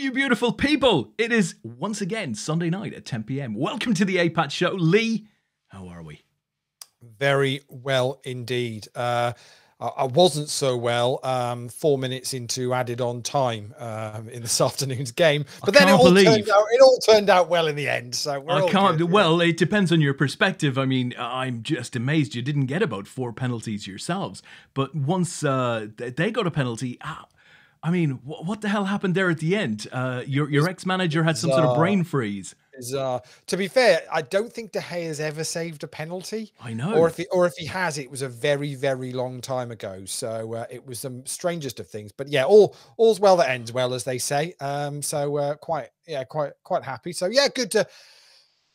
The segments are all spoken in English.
you beautiful people. It is once again Sunday night at 10 p.m. Welcome to the APAT Show. Lee, how are we? Very well indeed. I wasn't so well 4 minutes into added on time in this afternoon's game, but then it all turned out well in the end. So we're well, it depends on your perspective. I mean, I'm just amazed you didn't get about 4 penalties yourselves. But once they got a penalty, I mean, what the hell happened there at the end? Your ex-manager had some sort of brain freeze. To be fair, I don't think De Gea has ever saved a penalty. I know. Or if he has, it was a very, very long time ago. So it was the strangest of things. But yeah, all's well that ends well, as they say. Quite happy. So yeah,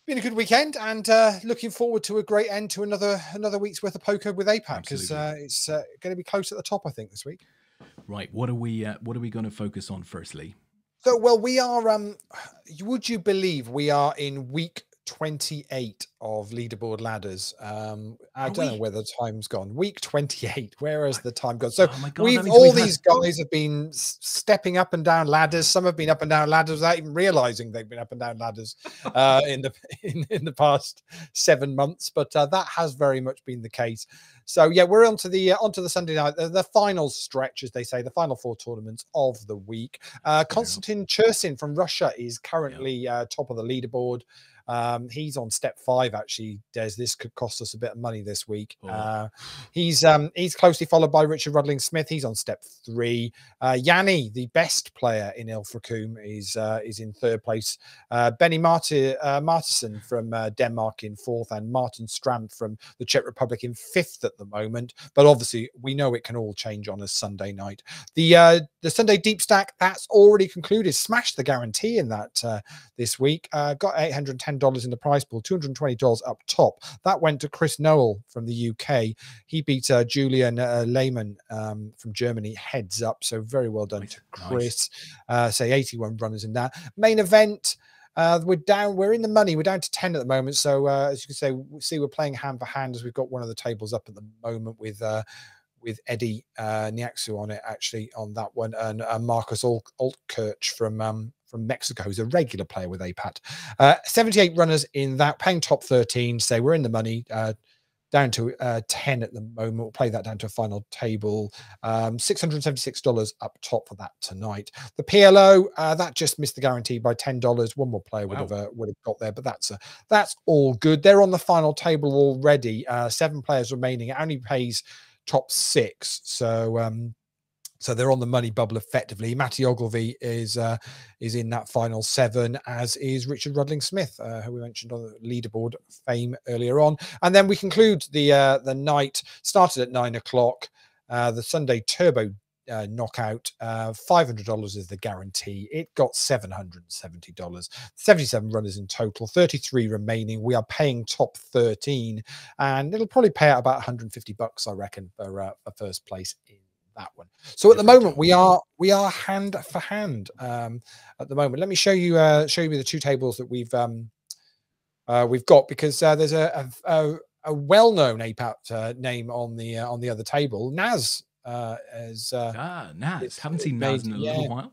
been a good weekend, and looking forward to a great end to another week's worth of poker with APAT, because it's going to be close at the top, I think, this week. Right. What are we going to focus on firstly? So, well, we are, would you believe we are in week 28 of Leaderboard Ladders? I don't know where the time's gone. Week 28, where has the time gone? So these guys have been stepping up and down ladders. Some have been up and down ladders without even realizing they've been up and down ladders in the past 7 months. But that has very much been the case. So yeah, we're onto the Sunday night, the final stretch, as they say, the final 4 tournaments of the week. Konstantin Chersin from Russia is currently top of the leaderboard. He's on step 5, actually. This could cost us a bit of money this week. He's closely followed by Richard Rudling Smith. He's on step 3. Yanni, the best player in Ilfracombe, is in 3rd place. Benny Martinsen from Denmark in 4th, and Martin Strand from the Czech Republic in 5th at the moment. But obviously, we know it can all change on a Sunday night. The Sunday Deep Stack, that's already concluded. Smashed the guarantee in that this week. Got $810 in the prize pool, $220 up top. That went to Chris Noel from the UK. He beat Julian Lehmann from Germany heads up. So very well done to Chris. Say 81 runners in that main event. We're in the money. We're down to 10 at the moment. So as you can see, we're playing hand for hand, as we've got one of the tables up at the moment with Eddie Niaksu on it, actually, on that one, and Marcus Altkirch from Mexico, who's a regular player with APAT. 78 runners in that, paying top 13. So we're in the money, down to 10 at the moment. We'll play that down to a final table. $676 up top for that tonight. The PLO, that just missed the guarantee by $10. One more player would have got there, but that's all good. They're on the final table already. 7 players remaining. It only pays top 6. So they're on the money bubble effectively. Matty Ogilvy is in that final 7, as is Richard Rudling Smith, who we mentioned on the leaderboard fame earlier on. And then we conclude the night, started at 9 o'clock. The Sunday Turbo knockout, $500 is the guarantee. It got $770. 77 runners in total, 33 remaining. We are paying top 13, and it'll probably pay out about $150, I reckon, for first place in that one. So at the moment we are hand for hand at the moment. Let me show you the 2 tables that we've got, because there's a well-known APAT name on the other table. Naz Naz, haven't seen Naz in a little while.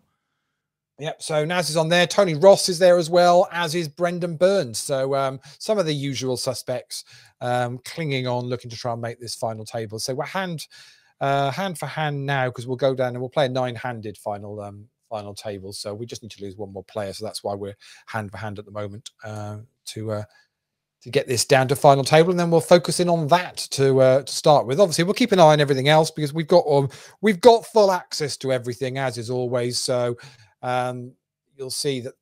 Yep, so Naz is on there. Tony Ross is there as well, as is Brendan Burns. So some of the usual suspects clinging on, looking to try and make this final table. So we're hand for hand now, because we'll go down and we'll play a 9-handed final table. So we just need to lose 1 more player. So that's why we're hand for hand at the moment, to get this down to final table, and then we'll focus in on that to start with. Obviously, we'll keep an eye on everything else, because we've got full access to everything, as is always. So you'll see that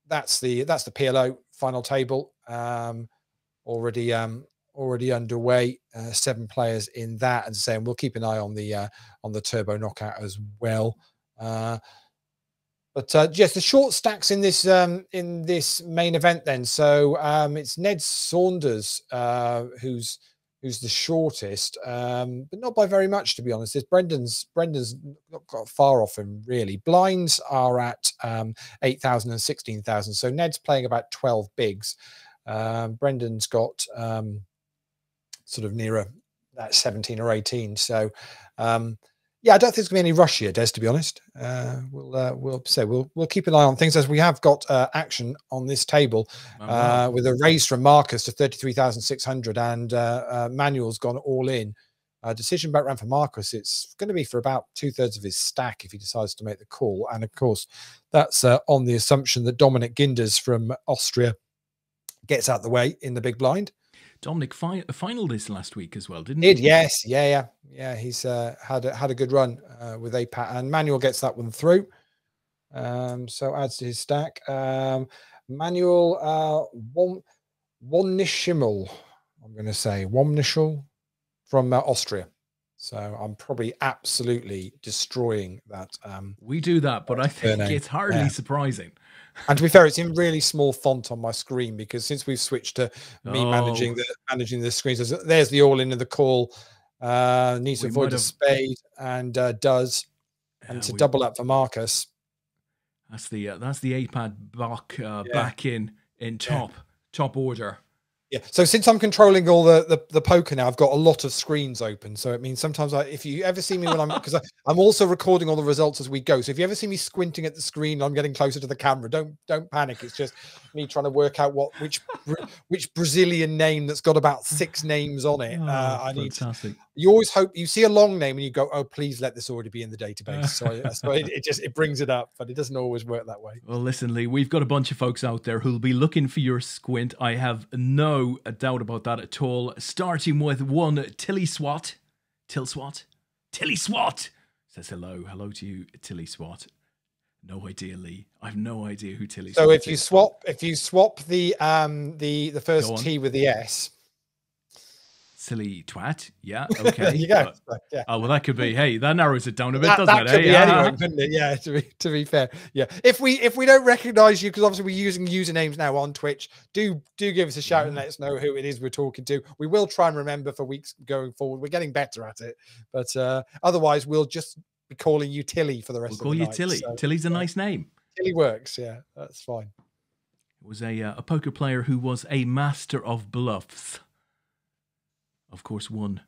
that's the PLO final table already underway. 7 players in that, and saying we'll keep an eye on the Turbo knockout as well. But yes, the short stacks in this main event then. So it's Ned Saunders who's the shortest, but not by very much, to be honest. Brendan's not got far off him, really. Blinds are at 8,000 and 16,000. So Ned's playing about 12 bigs. Brendan's got sort of nearer that 17 or 18. So Yeah, I don't think there's gonna be any rush here, Des, to be honest. We'll keep an eye on things, as we have got action on this table with a raise from Marcus to 33,600, and Manuel's gone all in. Decision back round for Marcus. It's going to be for about 2/3 of his stack if he decides to make the call, and of course that's on the assumption that Dominic Ginders from Austria gets out the way in the big blind. Dominic final this last week as well, didn't he? Yes, yeah. He's had a good run with APAT, and Manuel gets that one through. So adds to his stack. Manuel Wonnishimel, I'm going to say Wonnishel from Austria. So I'm probably absolutely destroying that. We do that, but I think it's hardly surprising. And to be fair, it's in really small font on my screen, because since we've switched to me managing the screens, there's the all in of the call. Needs to avoid the spade, and does, and to double up for Marcus. That's the APAT Bach back in top order. Yeah. So since I'm controlling all the poker now, I've got a lot of screens open. So it means sometimes if you ever see me when because I'm also recording all the results as we go. So if you ever see me squinting at the screen, I'm getting closer to the camera. Don't panic. It's just me trying to work out which Brazilian name that's got about 6 names on it. Fantastic. You always hope you see a long name and you go, oh, please let this already be in the database. So it brings it up, but it doesn't always work that way. Well, listen, Lee, we've got a bunch of folks out there who'll be looking for your squint. I have no doubt about that at all. Starting with one Tilly Swat says hello to you, Tilly Swat. No idea, Lee. I have no idea who Tilly Swat is. So if you swap the first T with the S. Silly twat. Yeah, okay. You go. Yeah. Oh, well, that could be. Hey, that narrows it down a bit, doesn't that it? Could be anyone, couldn't it? Yeah, to be fair. Yeah. If we don't recognize you, because obviously we're using usernames now on Twitch, do give us a shout and let us know who it is we're talking to. We will try and remember for weeks going forward. We're getting better at it. But otherwise we'll just be calling you Tilly for the rest of the night. We'll call you Tilly. So, Tilly's a nice name. Tilly works, yeah. That's fine. It was a poker player who was a master of bluffs. Of course, one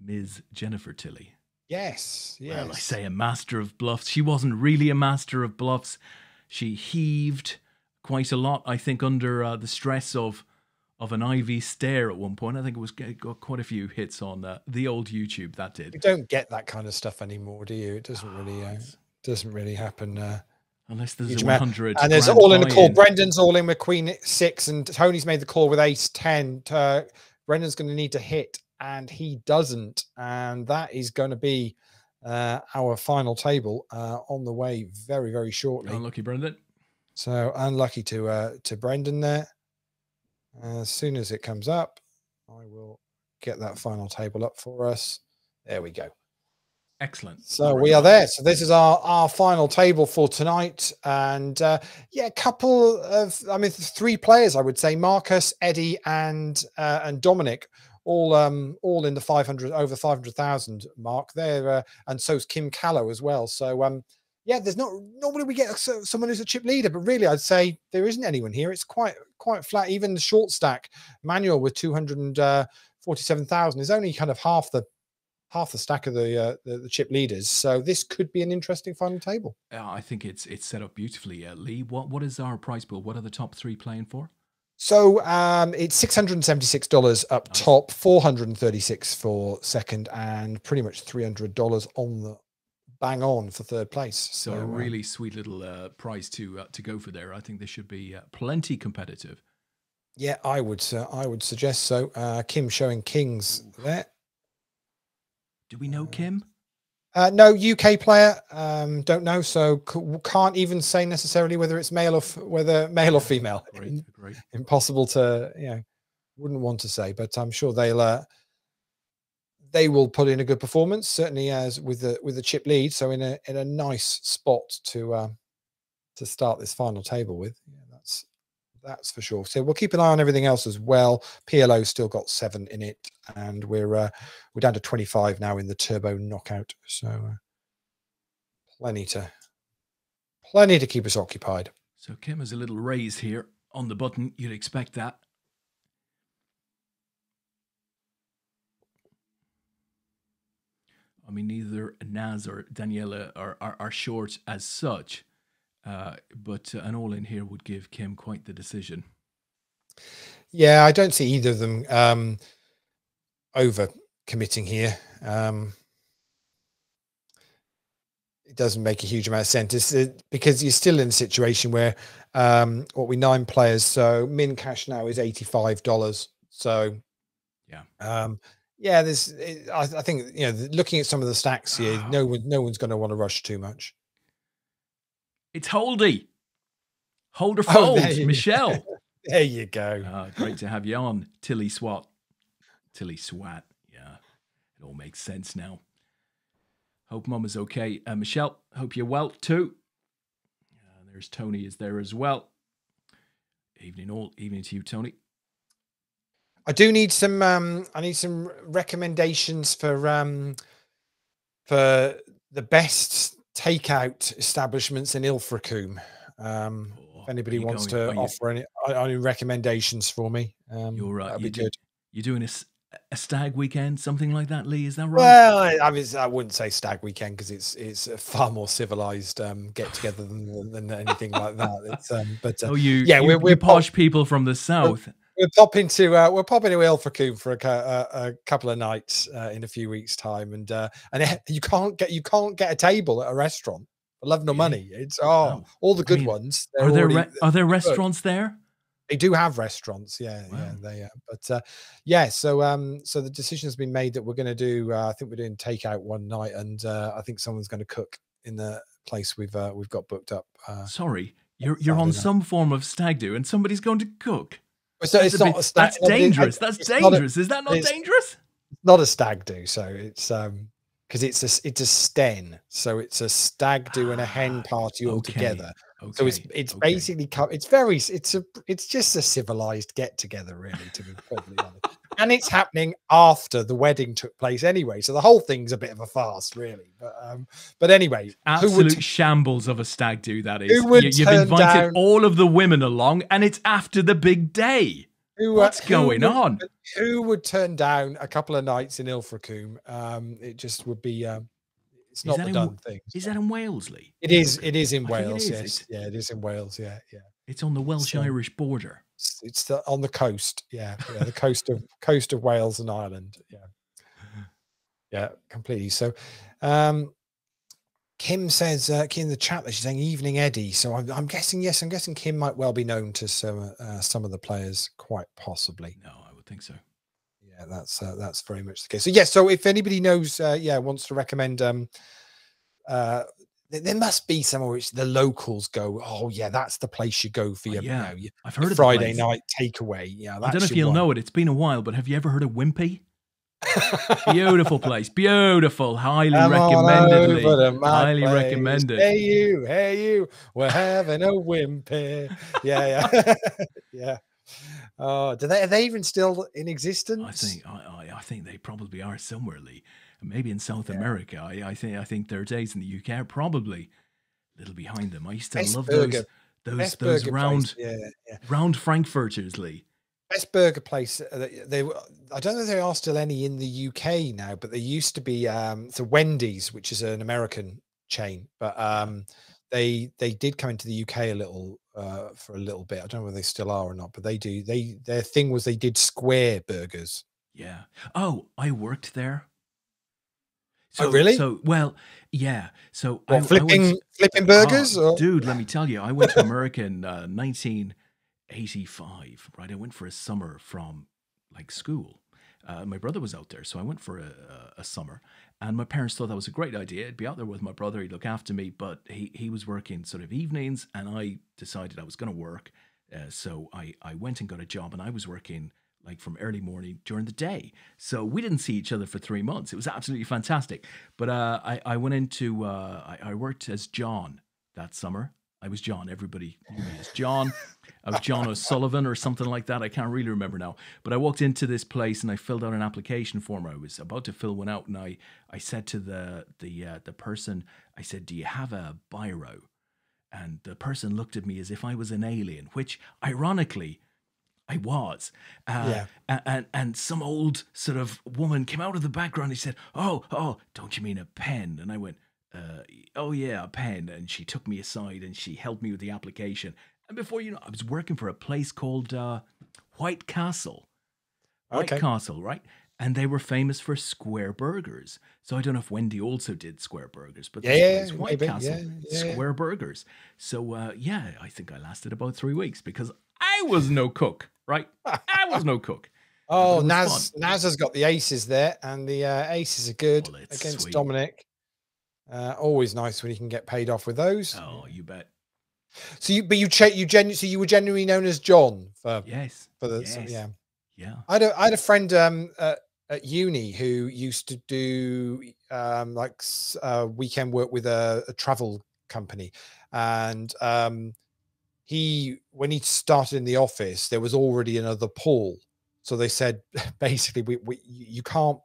Ms. Jennifer Tilly. Yes. Well, I say a master of bluffs. She wasn't really a master of bluffs. She heaved quite a lot, I think, under the stress of an IV stare at one point. I think it was got quite a few hits on the old YouTube. That did. You don't get that kind of stuff anymore, do you? It doesn't really happen. Unless there's a 100. And there's all in the call. Brendan's all in with Queen 6, and Tony's made the call with Ace 10. Brendan's going to need to hit, and he doesn't, and that is going to be our final table on the way very, very shortly. Unlucky, Brendan. So unlucky to Brendan there. As soon as it comes up, I will get that final table up for us. There we go. Excellent. So we are there. So this is our final table for tonight. And yeah, a couple of, 3 players, I would say, Marcus, Eddie, and Dominic, all in the 500, over 500,000 mark there. And so's Kim Callow as well. So yeah, there's not, normally we get someone who's a chip leader, but really I'd say there isn't anyone here. It's quite flat. Even the short stack Manuel with 247,000 is only kind of half the stack of the chip leaders. So this could be an interesting final table. I think it's set up beautifully. Lee, what is our prize pool? What are the top 3 playing for? So it's $676 up top, $436 for second, and pretty much $300 on the bang on for third place. So a really sweet little prize to go for there. I think this should be plenty competitive. Yeah, I would suggest so. Kim showing kings there. Do we know Kim? No, UK player. Don't know, so can't even say necessarily whether it's male or female. Great. Impossible to, wouldn't want to say, but I'm sure they will put in a good performance. Certainly, as with the chip lead, so in a nice spot to start this final table with. Yeah, that's for sure. So we'll keep an eye on everything else as well. PLO's still got 7 in it, and we're down to 25 now in the turbo knockout. So plenty to keep us occupied. So Kim has a little raise here on the button. You'd expect that. I mean, neither Naz or Daniela are short as such, but an all-in here would give Kim quite the decision. Yeah, I don't see either of them over committing here. It doesn't make a huge amount of sense because you're still in a situation where what we 9 players, so min cash now is $85. So yeah, there's I think, you know, looking at some of the stacks here, no one's going to want to rush too much. It's Holdy. Holder Fold, Michelle. There you go. Great to have you on, Tilly Swat. Tilly Swat. Yeah, it all makes sense now. Hope Mum is okay. Michelle, hope you're well too. There's Tony is there as well. Evening all. Evening to you, Tony. I do need some I need some recommendations for the best takeout establishments in Ilfracombe. If anybody wants to offer any recommendations for me, you're right. That'd be good. You're doing a stag weekend, something like that, Lee? Is that right? Well, I mean, I wouldn't say stag weekend because it's a far more civilized get together than anything like that. It's we're posh people from the south. We'll pop into Ilfracombe for a couple of nights in a few weeks' time, and you can't get a table at a restaurant for love nor money. It's all the good ones. Are there restaurants there? They do have restaurants, yeah. So the decision has been made that we're going to do. I think we're doing takeout one night, and I think someone's going to cook in the place we've got booked up. Sorry, you're on some form of stag do, and somebody's going to cook. So that's dangerous. That's dangerous. Is that not dangerous? It's not a stag do. So it's because it's a sten. So it's a stag do and a hen party all together. So it's basically it's just a civilized get together, really, to be perfectly honest. And it's happening after the wedding took place anyway, so the whole thing's a bit of a farce, really. But anyway, absolute shambles of a stag do that is. You've invited all of the women along, and it's after the big day. What's going on? Who would turn down a couple of nights in Ilfracombe? It just would be. It's not the done thing. Is that in Wales, Lee? It is. It is in Wales. Yes. Yeah, it is in Wales. Yeah. It's on the Welsh-Irish border. It's on the coast. Yeah. The coast of Wales and Ireland. Yeah, completely. So, Kim says in the chat that she's saying evening Eddie. So I'm guessing yes. I'm guessing Kim might well be known to some of the players, quite possibly. No, I would think so. Yeah, that's very much the case. So yes, so if anybody knows, wants to recommend, there must be somewhere which the locals go, oh yeah, that's the place you go for your, I've heard of Friday night takeaway. Yeah, I don't know if you'll know it. It's been a while, but have you ever heard of Wimpy? Beautiful place, beautiful, highly recommended. Highly recommended. Hey you, we're having a Wimpy. Yeah. Oh, are they even still in existence? I think they probably are somewhere, Lee. Maybe in South America. I think their days in the UK are probably a little behind them. I used to love those round Frankfurters, Lee. Best burger place. I don't know if there are still any in the UK now, but there used to be so Wendy's, which is an American chain, but they did come into the UK for a little bit. I don't know whether they still are or not, but they do. Their thing was they did square burgers. Yeah. Oh, I worked there. So, really? So yeah. So flipping burgers, dude. Let me tell you, I went to America in 1985. Right, I went for a summer from school. My brother was out there, so I went for a summer. And my parents thought that was a great idea. I'd be out there with my brother. He'd look after me, but he was working sort of evenings, and I decided I was going to work. So I went and got a job, and I was working from early morning during the day. So we didn't see each other for 3 months. It was absolutely fantastic. But I went into, I worked as John that summer. I was John. Everybody knew me as John. I was John O'Sullivan or something like that. I can't really remember now. But I walked into this place and I filled out an application form. I was about to fill one out, and I said to the person, I said, "Do you have a biro?" And the person looked at me as if I was an alien, which ironically, I was. Yeah. And some old sort of woman came out of the background. He said, oh, don't you mean a pen? And I went, oh, yeah, a pen. And she took me aside and she helped me with the application. And before you know, I was working for a place called White Castle. White Okay. Castle, right? And they were famous for square burgers. So I don't know if Wendy also did square burgers, but this Yeah, place, White maybe. Castle, Yeah. square burgers. So yeah, I think I lasted about 3 weeks because I was no cook, right? I was no cook. But Oh, it was fun. Naz has got the aces there, and the aces are good Oh, it's against sweet. Dominic. Always nice when you can get paid off with those. Oh, you bet. So you were genuinely known as John for Yes. the Yes. yeah. Yeah. I had a friend at uni who used to do weekend work with a travel company, and when he started in the office, there was already another Paul. So they said basically, you can't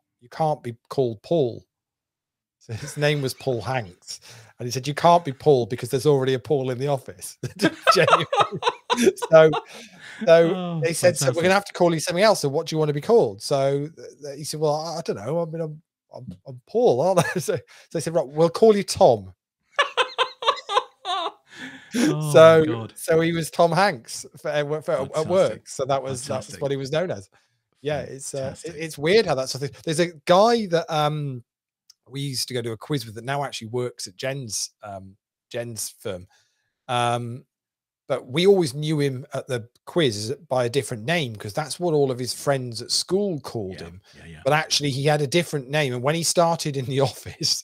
be called Paul. So his name was Paul Hanks, and he said you can't be Paul because there's already a Paul in the office. so Oh, they said, so we're fantastic. going to have to call you something else. So what do you want to be called? So he said, well, I don't know. I mean, I'm Paul, aren't I? So they said, right, we'll call you Tom. Oh, So God. he was Tom Hanks at work. So that's Fantastic. what he was known as. Yeah, Fantastic. it's weird how that's something. There's a guy that we used to go to a quiz with that now actually works at Jen's firm. But we always knew him at the quiz by a different name because that's what all of his friends at school called him. Yeah. But actually, he had a different name. And when he started in the office,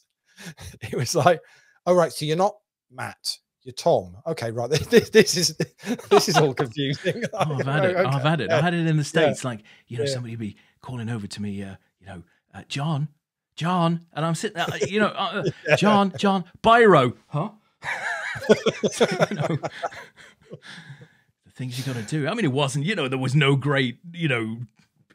it was like, "Oh right, so you're not Matt, you're Tom. Okay, right. This is all confusing." Oh, I've had it. Okay. I've had it. I had it in the States. Yeah. Like, somebody be calling over to me, John, and I'm sitting there, John, Biro, huh? So, the things you got to do. I mean, it wasn't, there was no great,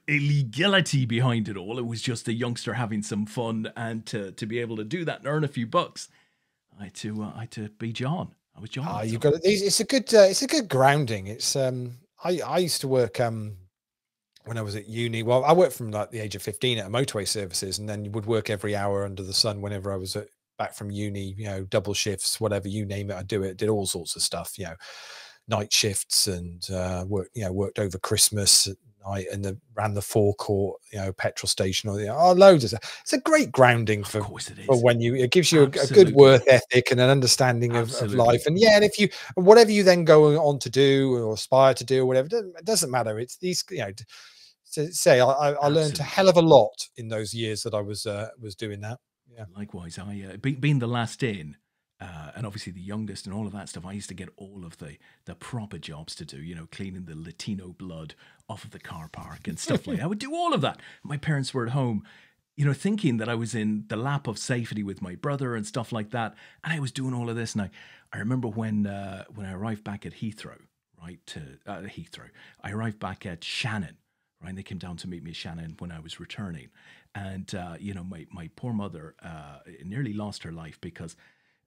illegality behind it all. It was just a youngster having some fun, and to be able to do that and earn a few bucks, I had to be John. I was John. Oh, you got it. It's a good grounding. It's I used to work when I was at uni. Well, I worked from like the age of 15 at a motorway services, and then you would work every hour under the sun whenever I was back from uni, double shifts, whatever, you name it, I do it, did all sorts of stuff, night shifts, and worked over Christmas at night, and ran the forecourt, petrol station, or loads of stuff. It's a great grounding for when it gives you a good work ethic and an understanding of life. And and if whatever you then go on to do or aspire to do or whatever, it doesn't matter. It's these, to say I learned a hell of a lot in those years that I was doing that. Yeah. Likewise, I being the last in, and obviously the youngest and all of that stuff, I used to get all of the proper jobs to do, cleaning the Latino blood off of the car park and stuff like that. I would do all of that. My parents were at home, thinking that I was in the lap of safety with my brother and stuff like that. And I was doing all of this. And I remember when I arrived back at Heathrow, right, I arrived back at Shannon, right? And they came down to meet me at Shannon when I was returning. And, my poor mother nearly lost her life because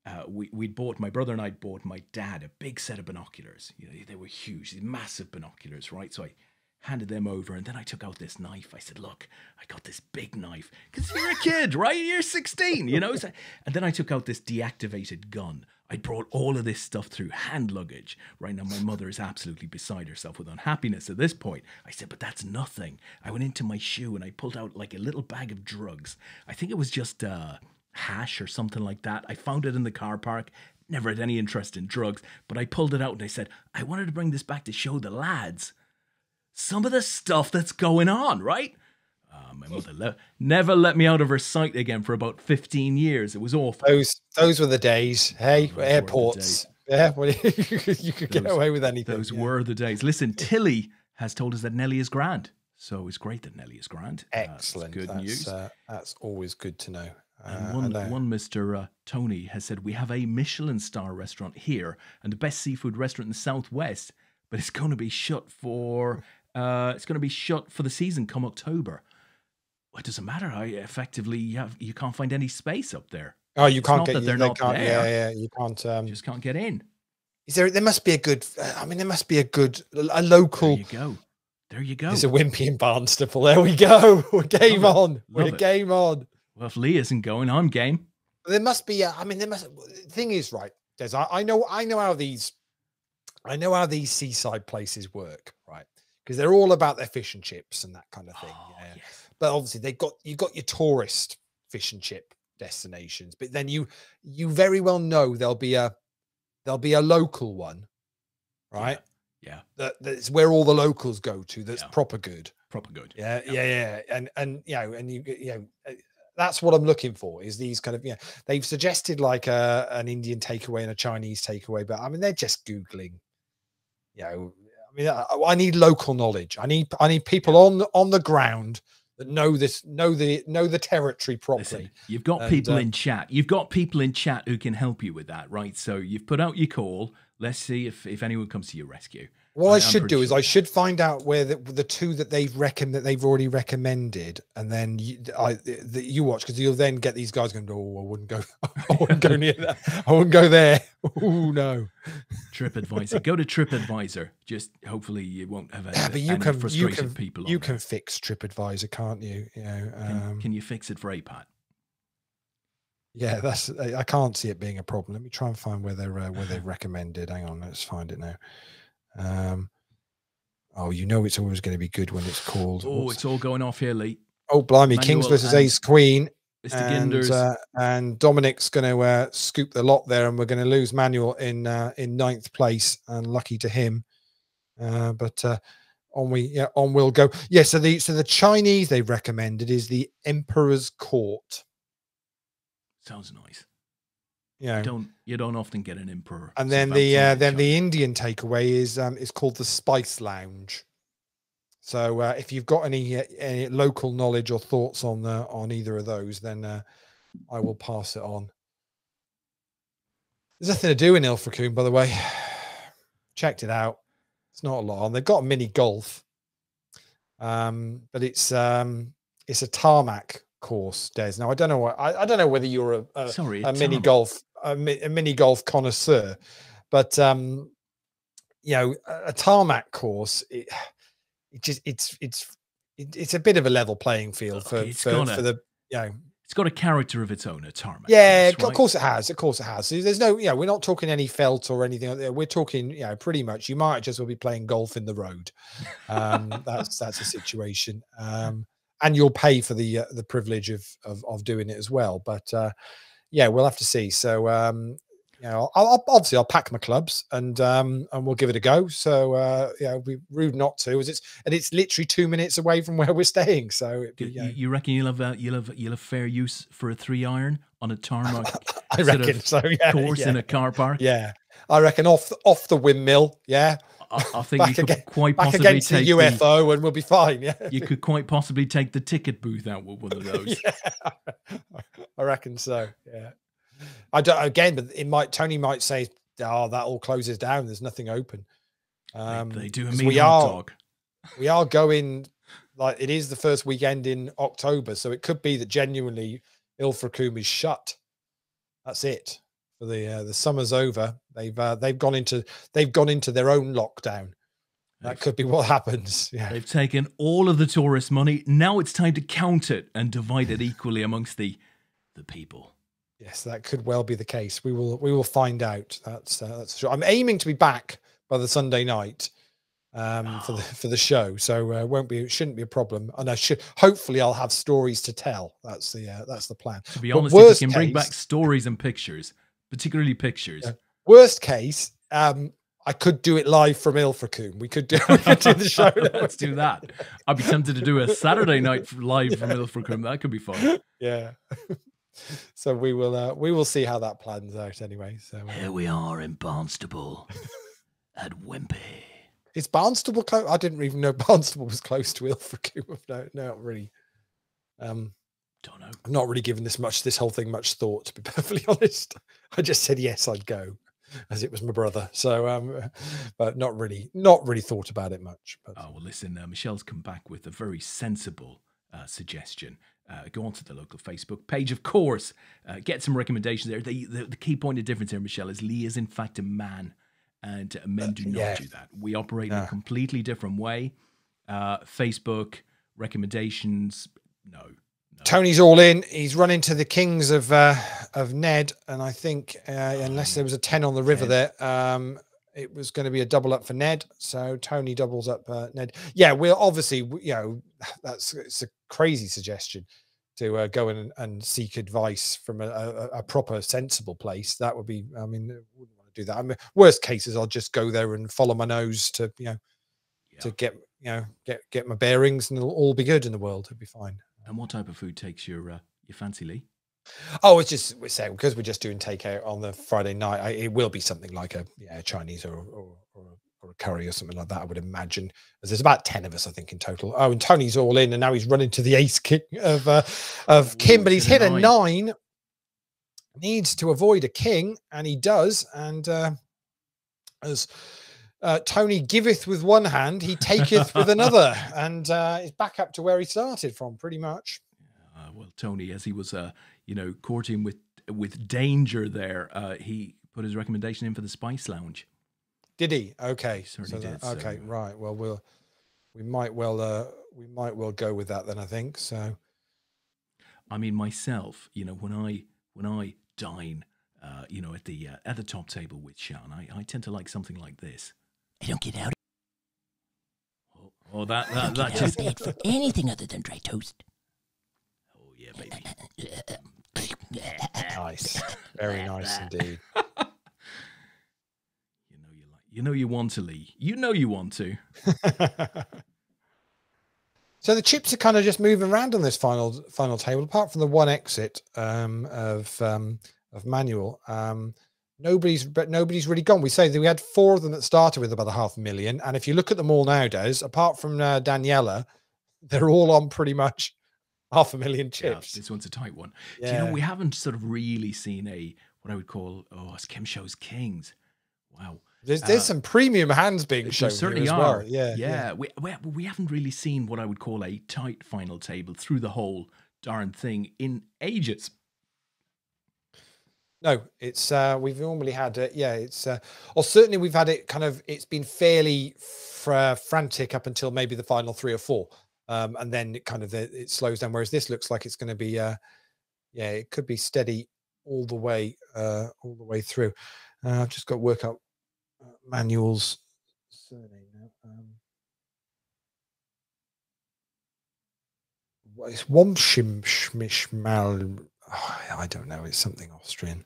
my brother and I bought my dad a big set of binoculars. They were huge, these massive binoculars, right? So I handed them over, and then I took out this knife. I said, look, I got this big knife. Because you're a kid, right? You're 16, So, and then I took out this deactivated gun. I brought all of this stuff through hand luggage. Right now, my mother is absolutely beside herself with unhappiness at this point. I said, but that's nothing. I went into my shoe and I pulled out like a little bag of drugs. I think it was just hash or something like that. I found it in the car park. Never had any interest in drugs, but I pulled it out and I said, I wanted to bring this back to show the lads some of the stuff that's going on, right? My mother never let me out of her sight again for about 15 years. It was awful. Those were the days. Hey, airports. Yeah, well, you could get away with anything. Those were the days. Listen, Tilly has told us that Nelly is grand. So it's great that Nelly is grand. Excellent. Good news. That's always good to know. And one Mr. Tony has said, we have a Michelin star restaurant here and the best seafood restaurant in the Southwest, but it's going to be shut for the season come October. Well, it doesn't matter. You can't find any space up there. Oh, you can't get. They're not there. Yeah, you can't. Just can't get in. Is there? There must be a good. There must be a local. There you go. There you go. It's a wimpy in Barnstaple. There we go. We're game on. We're game on. Well, if Lee isn't going, I'm game. There must be. I mean, there must. The thing is, right, Des, I know how these seaside places work, right? Because they're all about their fish and chips and that kind of thing. Yeah. Yes. But obviously, you've got your tourist fish and chip destinations, but then you very well know there'll be a local one, right? Yeah. That's where all the locals go to. That's proper good. Yeah. And that's what I'm looking for, is these kind of, they've suggested like an Indian takeaway and a Chinese takeaway, but I mean, they're just Googling, I need local knowledge. I need people on the ground that know the territory properly. Listen, you've got people in chat. You've got people in chat who can help you with that, right? So you've put out your call. Let's see if anyone comes to your rescue. What I should do is I should find out where the two that they've already recommended, and then you watch, because you'll then get these guys going, oh, I wouldn't go near that. I wouldn't go there. Oh no. TripAdvisor. Go to TripAdvisor. Just hopefully you won't have frustrated people. You can fix TripAdvisor, can't you? Can you fix it for APAT? Yeah, I can't see it being a problem. Let me try and find where they've recommended. Hang on, let's find it now. It's always going to be good when it's called. Oh, it's all going off here, Lee. Oh, blimey. Kings versus Ace Queen. Mr. Ginders. And Dominic's going to scoop the lot there, and we're going to lose Manuel in 9th place, and lucky to him. But on we'll go. Yeah, so the Chinese they've recommended is the Emperor's Court. Sounds nice. You don't often get an emperor. And then the Indian takeaway is called the Spice Lounge. So if you've got any local knowledge or thoughts on either of those, then I will pass it on. There's nothing to do in Ilfracombe, by the way. Checked it out. It's not a lot on. They've got a mini golf, but it's a tarmac course, Des. Now I don't know whether you're a mini golf connoisseur, but a tarmac course, it's a bit of a level playing field for the it's got a character of its own, a tarmac. Yeah, course, right? Of course it has. So there's no, we're not talking any felt or anything. We're talking, pretty much you might just well be playing golf in the road. That's a situation. And you'll pay for the privilege of doing it as well. But we'll have to see. So I'll pack my clubs and we'll give it a go. So it'd be rude not to, as it's literally 2 minutes away from where we're staying. So you reckon you'll have fair use for a 3-iron on a tarmac? I reckon so. Yeah, course in a car park. Yeah, I reckon off the windmill. Yeah. I think you could quite possibly against take the UFO and we'll be fine. Yeah, you could quite possibly take the ticket booth out with one of those. Yeah, I reckon so. Yeah, I don't. Again, but Tony might say, "Oh, that all closes down. There's nothing open." They do a mean hot dog. We are going, like, it is the first weekend in October, so it could be that genuinely Ilfracombe is shut. That's it. For the summer's over. They've gone into their own lockdown. That could be what happens. Yeah. They've taken all of the tourist money. Now it's time to count it and divide it equally amongst the people. Yes, that could well be the case. We will find out. That's sure. I'm aiming to be back by the Sunday night for the show, so it shouldn't be a problem. And hopefully I'll have stories to tell. That's the plan. To be honest, if you can bring back stories and pictures, particularly pictures. Yeah. Worst case, I could do it live from Ilfracombe. We could do the show. Let's do that. I'd be tempted to do a Saturday night live from Ilfracombe. That could be fun. Yeah. So we will see how that plans out anyway. So here we are in Barnstaple at Wimpy. Is Barnstaple close? I didn't even know Barnstaple was close to Ilfracombe. No, not really. Don't know. I'm not really giving this whole thing much thought, to be perfectly honest. I just said yes, I'd go, as it was my brother. So, but not really thought about it much. But. Oh well, listen, Michelle's come back with a very sensible suggestion. Go onto the local Facebook page, of course. Get some recommendations there. The key point of difference here, Michelle, is Lee is in fact a man, and men do not do that. We operate in a completely different way. Facebook recommendations, no. Tony's all in. He's run into the kings of Ned, and I think unless there was a 10 on the river there, it was going to be a double up for Ned. So Tony doubles up Ned. Yeah, we're obviously, it's a crazy suggestion to go in and seek advice from a proper, sensible place. That would be, I mean, I wouldn't want to do that. I mean, worst cases, I'll just go there and follow my nose to, to get my bearings, and it'll all be good in the world. It'll be fine. And what type of food takes your fancy, Lee? Oh, it's just, we're saying, because we're just doing takeout on the Friday night, it will be something like a Chinese or a curry or something like that, I would imagine. As there's about 10 of us, I think, in total. Oh, and Tony's all in, and now he's running to the ace king of Kim, but he's hit a 9. Needs to avoid a king, and he does. And as Tony giveth with one hand, he taketh with another, and is back up to where he started from, pretty much. Well, Tony, as he was, courting with danger there, he put his recommendation in for the Spice Lounge. Did he? Okay, he certainly did. Okay, so. Right. Well, we might well go with that then, I think. So, I mean, myself, when I dine, at the top table with Sean, I tend to like something like this. I don't get out. Oh, that just bed for anything other than dry toast. Oh yeah, baby. Nice, very nice indeed. You want to, Lee. You want to. So the chips are kind of just moving around on this final table, apart from the one exit of Manuel. Nobody's really gone. We say that we had 4 of them that started with about 500,000, and if you look at them all nowadays, apart from Daniela, they're all on pretty much 500,000 chips. Yeah, this one's a tight one. Yeah. Do you know, we haven't sort of really seen what I would call as Kim shows kings. Wow. There's some premium hands being shown. There certainly are. Well. Yeah. We haven't really seen what I would call a tight final table through the whole darn thing in ages. No, it's we've normally had it's or certainly we've had it kind of, it's been fairly frantic up until maybe the final 3 or 4, and then it kind of it slows down. Whereas this looks like it's going to be it could be steady all the way through. I've just got to work out Manuel's surname now. It's Womschimschmal. I don't know. It's something Austrian.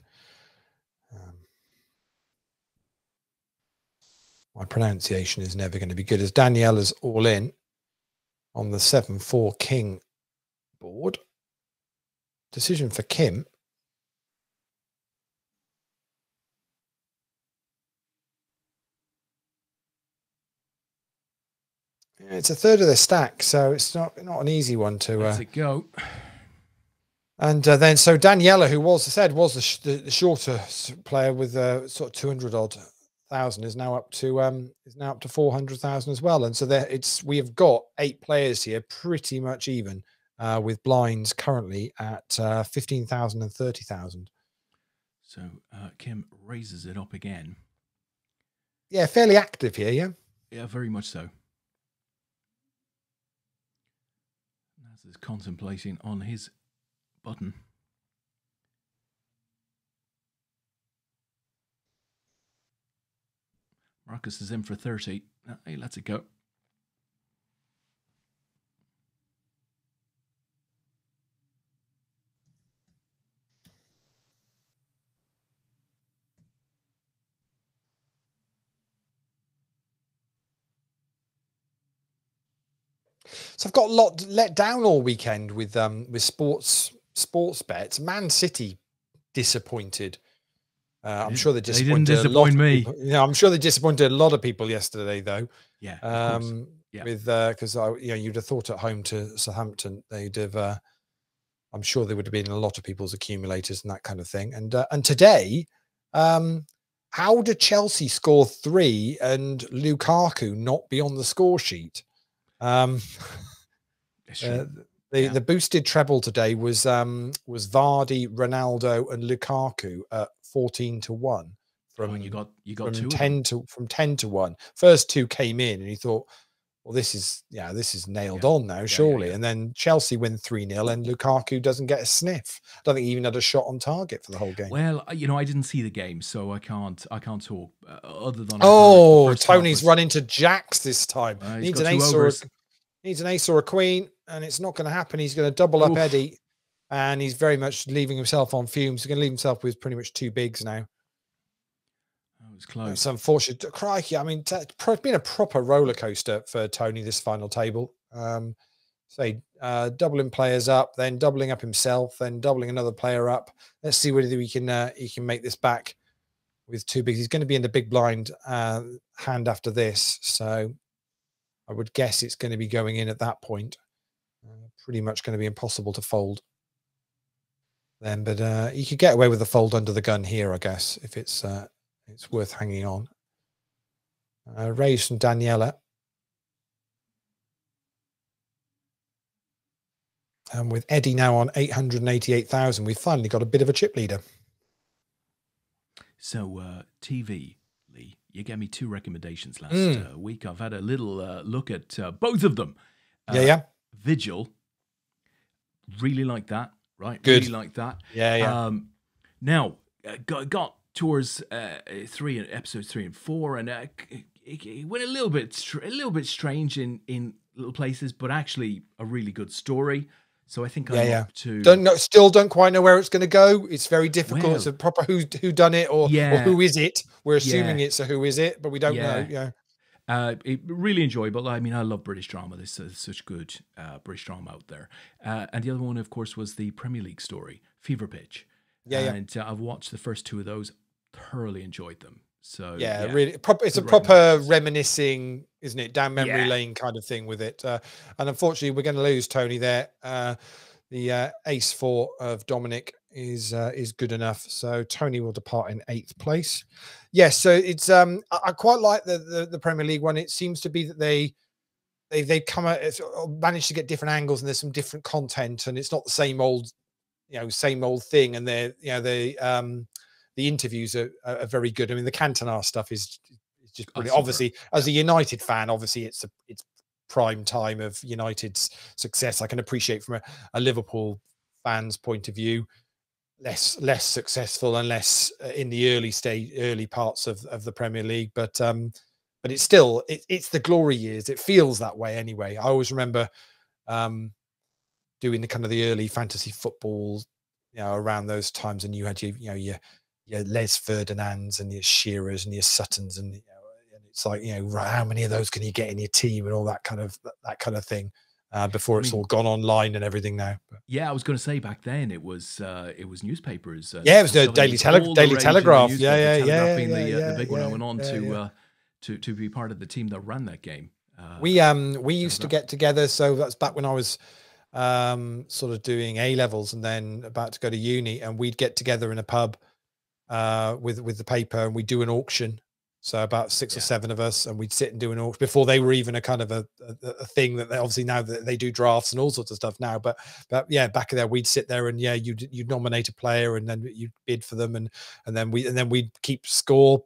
My pronunciation is never going to be good. As Daniela's all in on the 7-4 king board. Decision for Kim. It's a third of the stack, so it's not an easy one to. Let's go. And then so Daniela, who was the shorter player with sort of 200 odd thousand, is now up to 400,000 as well. And so we have got 8 players here, pretty much even, with blinds currently at 15,000 and 30,000. So Kim raises it up again. Yeah, fairly active here. Yeah. Yeah, very much so. As is contemplating on his button. Marcus is in for 30. Hey, lets it go. So I've got a lot let down all weekend with sports bets. Man City disappointed. I'm sure they disappointed. They didn't disappoint me. I'm sure they disappointed a lot of people yesterday, though. Yeah. Yeah. With because you'd have thought at home to Southampton they'd have. I'm sure there would have been a lot of people's accumulators and that kind of thing. And today, how did Chelsea score 3 and Lukaku not be on the score sheet? The boosted treble today was Vardy, Ronaldo, and Lukaku at 14-1 from you got from 2 10 to 1. First 2 came in, and you thought, well, this is nailed on now, surely. And then Chelsea win 3-0 and Lukaku doesn't get a sniff. I don't think he even had a shot on target for the whole game. Well, you know, I didn't see the game, so I can't talk other than Tony's run into Jacks this time. Needs an ace or a queen, and it's not going to happen. He's going to double up Eddie, and he's very much leaving himself on fumes. He's going to leave himself with pretty much 2 bigs now. That was close. It's unfortunate. Crikey, I mean, it's been a proper roller coaster for Tony, this final table. Doubling players up, then doubling up himself, then doubling another player up. Let's see whether he can make this back with 2 bigs. He's going to be in the big blind hand after this, so I would guess it's going to be going in at that point. Pretty much going to be impossible to fold then, but you could get away with the fold under the gun here, I guess, if it's worth hanging on. Raise from Daniela. And with Eddie now on 888,000, we've finally got a bit of a chip leader. So, TV, Lee, you gave me 2 recommendations last week. I've had a little look at both of them. Vigil, really like that, right? Good. Really like that. Yeah. Now, got towards episodes 3 and 4, and it went a little bit strange in little places, but actually a really good story. So I think I'm up to still don't quite know where it's going to go. It's very difficult. Well, it's a proper who done it or who is it. We're assuming it's a who is it, but we don't know. Yeah. Really enjoyable. I mean, I love British drama. There's such good British drama out there. And the other one, of course, was the Premier League story, Fever Pitch. And I've watched the first 2 of those. Thoroughly enjoyed them. So really proper. It's a proper reminiscing, isn't it, down memory lane kind of thing with it. And unfortunately, we're going to lose Tony there. The ace 4 of Dominic is good enough, so Tony will depart in 8th place. Yes, so it's I quite like the Premier League one. It seems to be that they come out, managed to get different angles, and there's some different content, and it's not the same old thing. And the interviews are very good. I mean, the Cantona stuff is just brilliant. Obviously, as a United fan, obviously it's prime time of United's success. I can appreciate from a Liverpool fan's point of view, less successful and less in the early parts of the Premier League. But it's still it's the glory years. It feels that way anyway. I always remember doing the kind of the early fantasy football, around those times, and you had your Les Ferdinands and your Shearers and your Suttons, and it's like, how many of those can you get in your team and all that kind of thing before it's all gone online and everything now. But, I was going to say back then it was newspapers. It was the Daily Telegraph. Being the big one. I went on to be part of the team that ran that game. We used to get together. So that's back when I was sort of doing A levels and then about to go to uni, and we'd get together in a pub with the paper, and we'd do an auction. So about 6 or 7 of us, and we'd sit and do an auction before they were even a kind of a thing that they obviously now that they do drafts and all sorts of stuff now. But back there we'd sit there and you'd nominate a player, and then you'd bid for them, and then we'd keep score.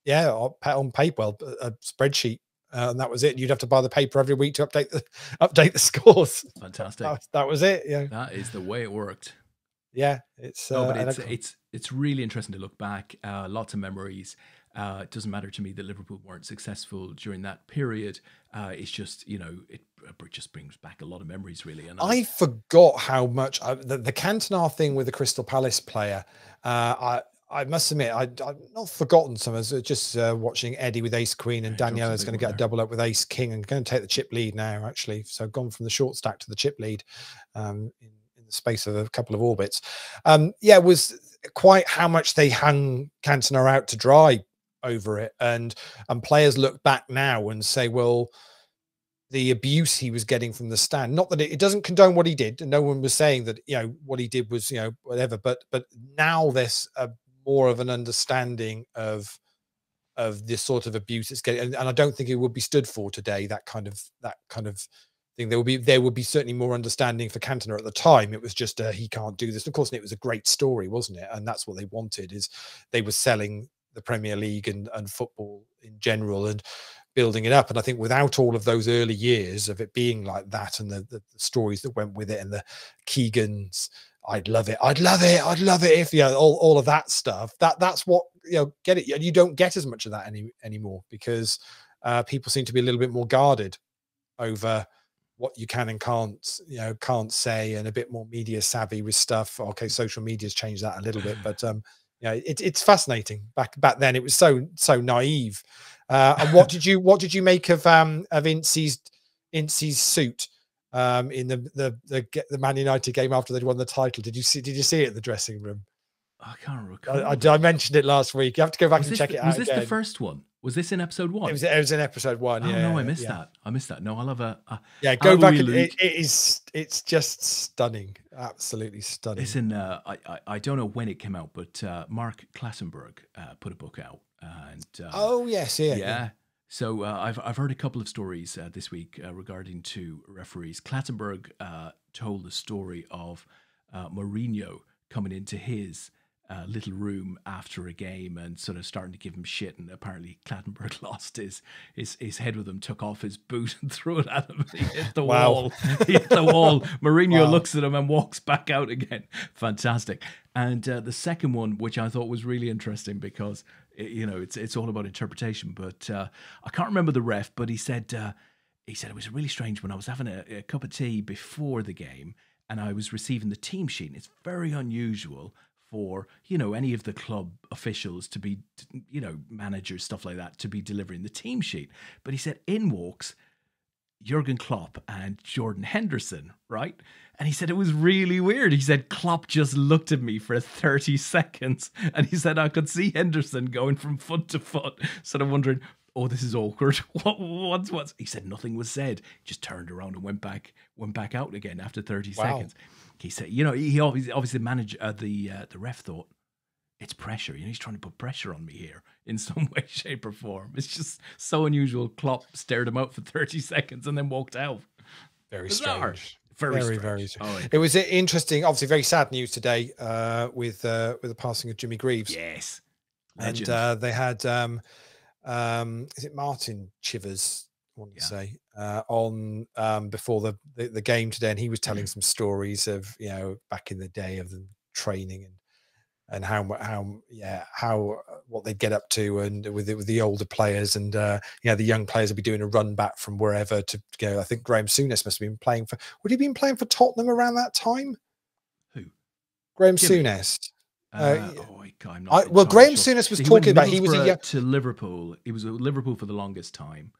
On paper, a spreadsheet. And that was it. You'd have to buy the paper every week to update the scores. Fantastic. That was it. Yeah, that is the way it worked. Yeah, it's really interesting to look back. Lots of memories. It doesn't matter to me that Liverpool weren't successful during that period. It's just it just brings back a lot of memories, really. And I forgot how much the Cantona thing with the Crystal Palace player. I must admit, I've not forgotten some. I was just watching Eddie with Ace Queen, and Daniela's going to get a double up with Ace King and going to take the chip lead now, actually. So gone from the short stack to the chip lead in the space of a couple of orbits. It was quite how much they hung Cantona out to dry over it. And players look back now and say, well, the abuse he was getting from the stand, not that it doesn't condone what he did, and no one was saying that what he did was whatever, but now there's more of an understanding of this sort of abuse it's getting, and I don't think it would be stood for today, that kind of thing. There would be certainly more understanding for Cantona. At the time it was just he can't do this. Of course, and it was a great story, wasn't it? And that's what they wanted, is they were selling the Premier League and football in general. And building it up. And I think without all of those early years of it being like that, and the stories that went with it, and the Keegans, I'd love it, I'd love it, I'd love it if, you know, all of that stuff, that's what, you know, get it. And you don't get as much of that anymore, because people seem to be a little bit more guarded over what you can and can't, you know, can't say, and a bit more media savvy with stuff. Okay, social media's changed that a little bit, but yeah, it's fascinating. Back then, it was so naive. And what did you make of Ince's suit in the Man United game after they'd won the title? Did you see it in the dressing room? I can't recall. I mentioned it last week. You have to go back and check it out. Was this the first one? Was this in episode 1? It was in episode 1. Oh, yeah. No, I missed that. I missed that. No, I'll have a yeah. Go back. It's just stunning. Absolutely stunning. It's in. I don't know when it came out, but Mark Klassenberg put a book out. And oh yes, yeah. So I've heard a couple of stories this week regarding to referees. Klassenberg told the story of Mourinho coming into his little room after a game and sort of starting to give him shit, and apparently Clattenburg lost his head with him, took off his boot and threw it at him. He hit the wall. He hit the wall. Mourinho looks at him and walks back out again. Fantastic. And the second one, which I thought was really interesting, because you know it's all about interpretation. But I can't remember the ref, but he said it was really strange when I was having a cup of tea before the game and I was receiving the team sheet. And it's very unusual for, you know, any of the club officials to be, you know, managers, stuff like that, to be delivering the team sheet. But he said in walks Jurgen Klopp and Jordan Henderson, right? And he said it was really weird. He said Klopp just looked at me for 30 seconds, and he said I could see Henderson going from foot to foot, sort of wondering, oh, this is awkward. What's? He said nothing was said. Just turned around and went back out again after 30 seconds. He said, you know, he obviously managed the ref thought, it's pressure. You know, he's trying to put pressure on me here in some way, shape, or form. It's just so unusual. Klopp stared him out for 30 seconds and then walked out. Very Bizarre. strange. Very strange. Very strange. Oh, it was interesting. Obviously, very sad news today with the passing of Jimmy Greaves. Yes, legend. And they had is it Martin Chivers? I want to say on before the game today, and he was telling some stories of, you know, back in the day of them training and how what they'd get up to, and with the older players, and you know, the young players would be doing a run back from wherever to go. I think Graham Souness must have been playing for. Would he been playing for Tottenham around that time? Who? Graham Souness. I'm not. Well, Graham Souness was talking about he was to Liverpool. He was at Liverpool for the longest time.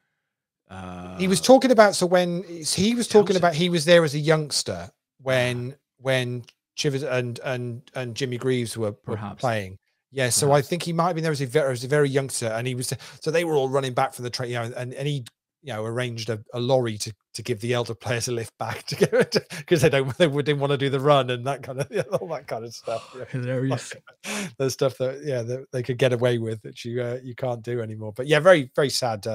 He was talking about, so when he was talking about, he was there as a youngster when Chivers and Jimmy Greaves were playing. Yeah, so Perhaps. I think he might have been there as a very youngster, and he was, so they were all running back from the train, you know, and he, you know, arranged a lorry to give the elder players a lift back to go, because they didn't want to do the run and that kind of, you know, all that kind of stuff. Yeah. Hilarious. Like, the stuff that they could get away with that you can't do anymore. But yeah, very, very sad.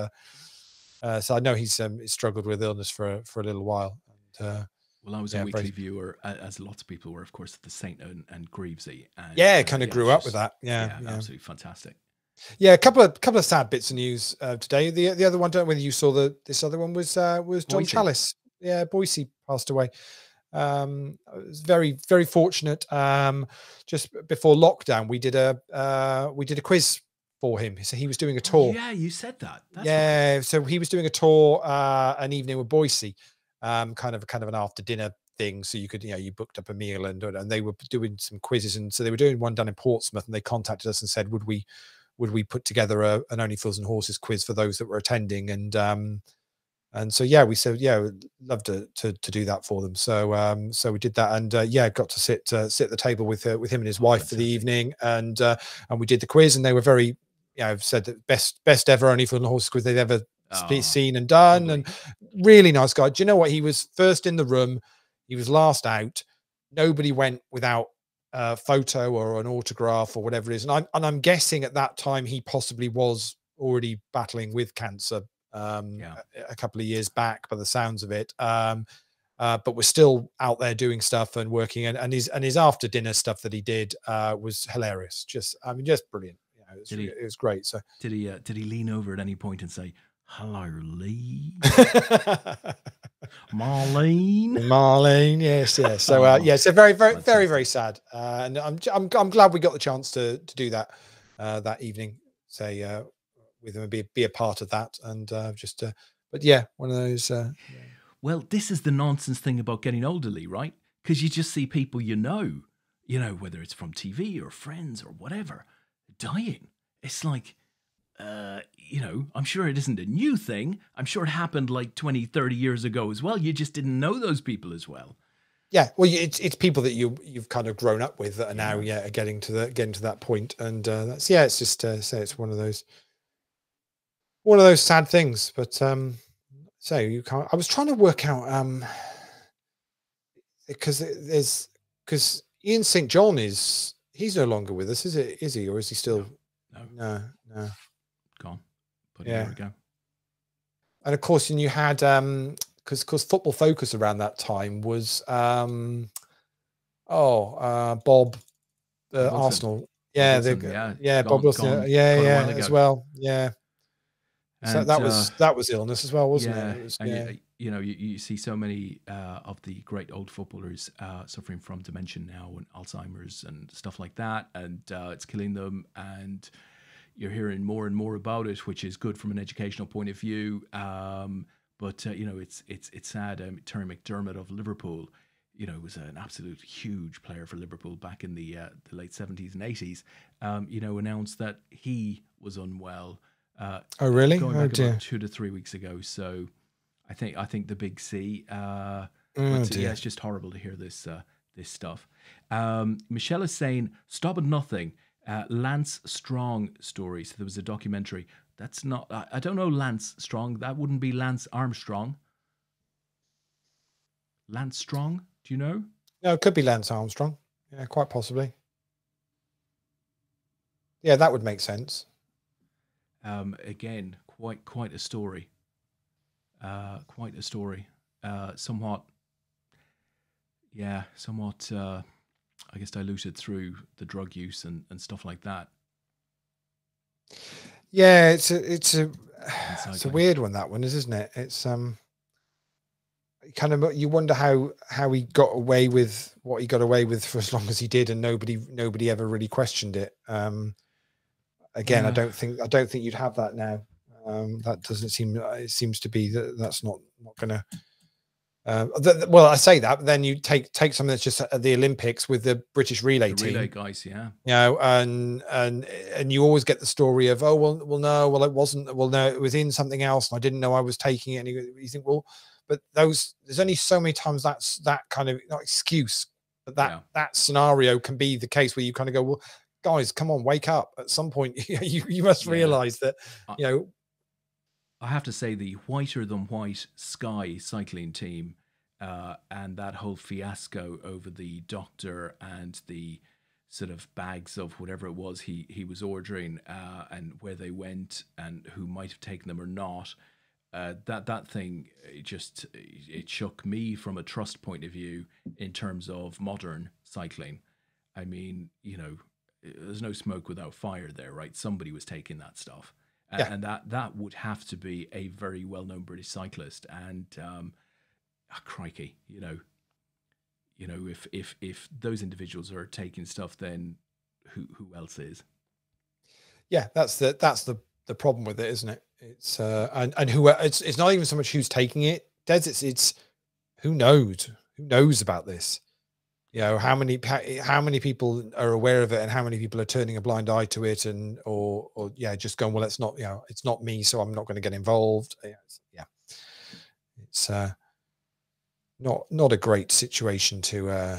So I know he's struggled with illness for a little while. And, well, I was a weekly viewer, as lots of people were, of course, the Saint and Greavesy. And, kind of grew up with that. Yeah, absolutely fantastic. Yeah, a couple of sad bits of news today. The other one, don't know whether you saw this other one, was John Chalice. Yeah, Boise passed away. It was very, very fortunate. Just before lockdown, we did a quiz for him. So he was doing a tour. Yeah, you said that. That's right. So he was doing a tour, an evening with Boise, kind of an after dinner thing. So you could, you know, you booked up a meal, and they were doing some quizzes, and so they were doing one down in Portsmouth, and they contacted us and said, would we put together an Only Fools and Horses quiz for those that were attending, and so yeah, we said we'd love to do that for them. So so we did that, and got to sit at the table with him and his wife for the evening, and we did the quiz, and they were very, you know, said that best ever Only Fools and Horses quiz they've ever seen and done, and really nice guy. Do you know what? He was first in the room, he was last out. Nobody went without a photo or an autograph or whatever it is, and I'm guessing at that time he possibly was already battling with cancer a couple of years back by the sounds of it, but we're still out there doing stuff and working, and his after dinner stuff that he did was hilarious. Just brilliant. You know, it was great. So did he lean over at any point and say, Hello, Lee. Marlene. Marlene, yes. So yeah, so very sad. And I'm glad we got the chance to do that that evening. Say with them, be a part of that, and but yeah, one of those. Well, this is the nonsense thing about getting older, Lee, right? Because you just see people you know, whether it's from TV or friends or whatever, dying. It's like, I'm sure it isn't a new thing. I'm sure it happened like 20, 30 years ago as well. You just didn't know those people as well. Yeah, well, it's people that you've kind of grown up with that are now getting to that point, and that's it's just say it's one of those sad things. But so you can't. I was trying to work out because Ian St. John he's no longer with us, is he, or is he still? No. Gone. But here we go. And of course, and you had because Football Focus around that time was Bob Arsenal. Yeah, Bob Wilson. As well. Yeah. So and, that was illness as well, wasn't it? And you see so many of the great old footballers suffering from dementia now and Alzheimer's and stuff like that, and it's killing them. And you're hearing more and more about it, which is good from an educational point of view. But it's sad. Terry McDermott of Liverpool, was an absolute huge player for Liverpool back in the late 70s and 80s. Announced that he was unwell. Oh really? Going back about 2 to 3 weeks ago. So I think the big C. It's just horrible to hear this stuff. Michelle is saying, "Stop at nothing." Lance Strong story. So there was a documentary. That's not. I don't know Lance Strong. That wouldn't be Lance Armstrong. Lance Strong. Do you know? No, it could be Lance Armstrong. Yeah, quite possibly. Yeah, that would make sense. Again, quite a story. Quite a story. Somewhat, I guess diluted through the drug use and stuff like that. Yeah, it's a weird one, that one isn't it? It's kind of, you wonder how he got away with what he got away with for as long as he did, and nobody ever really questioned it. Again, I don't think you'd have that now. That doesn't seem. It seems to be that's not going to. Well, I say that, but then you take something that's just at the Olympics with the British relay team. Relay guys, yeah. And you always get the story of, no, it wasn't. Well, no, it was in something else, and I didn't know I was taking it. And you think, well, but there's only so many times that's that kind of, not excuse, but that scenario can be the case where you kind of go, well, guys, come on, wake up. At some point, you must realize that, I have to say, the whiter than white Sky cycling team and that whole fiasco over the doctor and the sort of bags of whatever it was he was ordering and where they went and who might have taken them or not, that thing, it shook me from a trust point of view in terms of modern cycling. I mean, there's no smoke without fire there, right? Somebody was taking that stuff. And that would have to be a very well-known British cyclist. And crikey, if those individuals are taking stuff, then who else is? Yeah, that's the problem with it, isn't it? It's and who it's not even so much who's taking it, Des. It's who knows about this. How many people are aware of it, and how many people are turning a blind eye to it, and or just going, well, it's not it's not me, so I'm not going to get involved. It's not a great situation to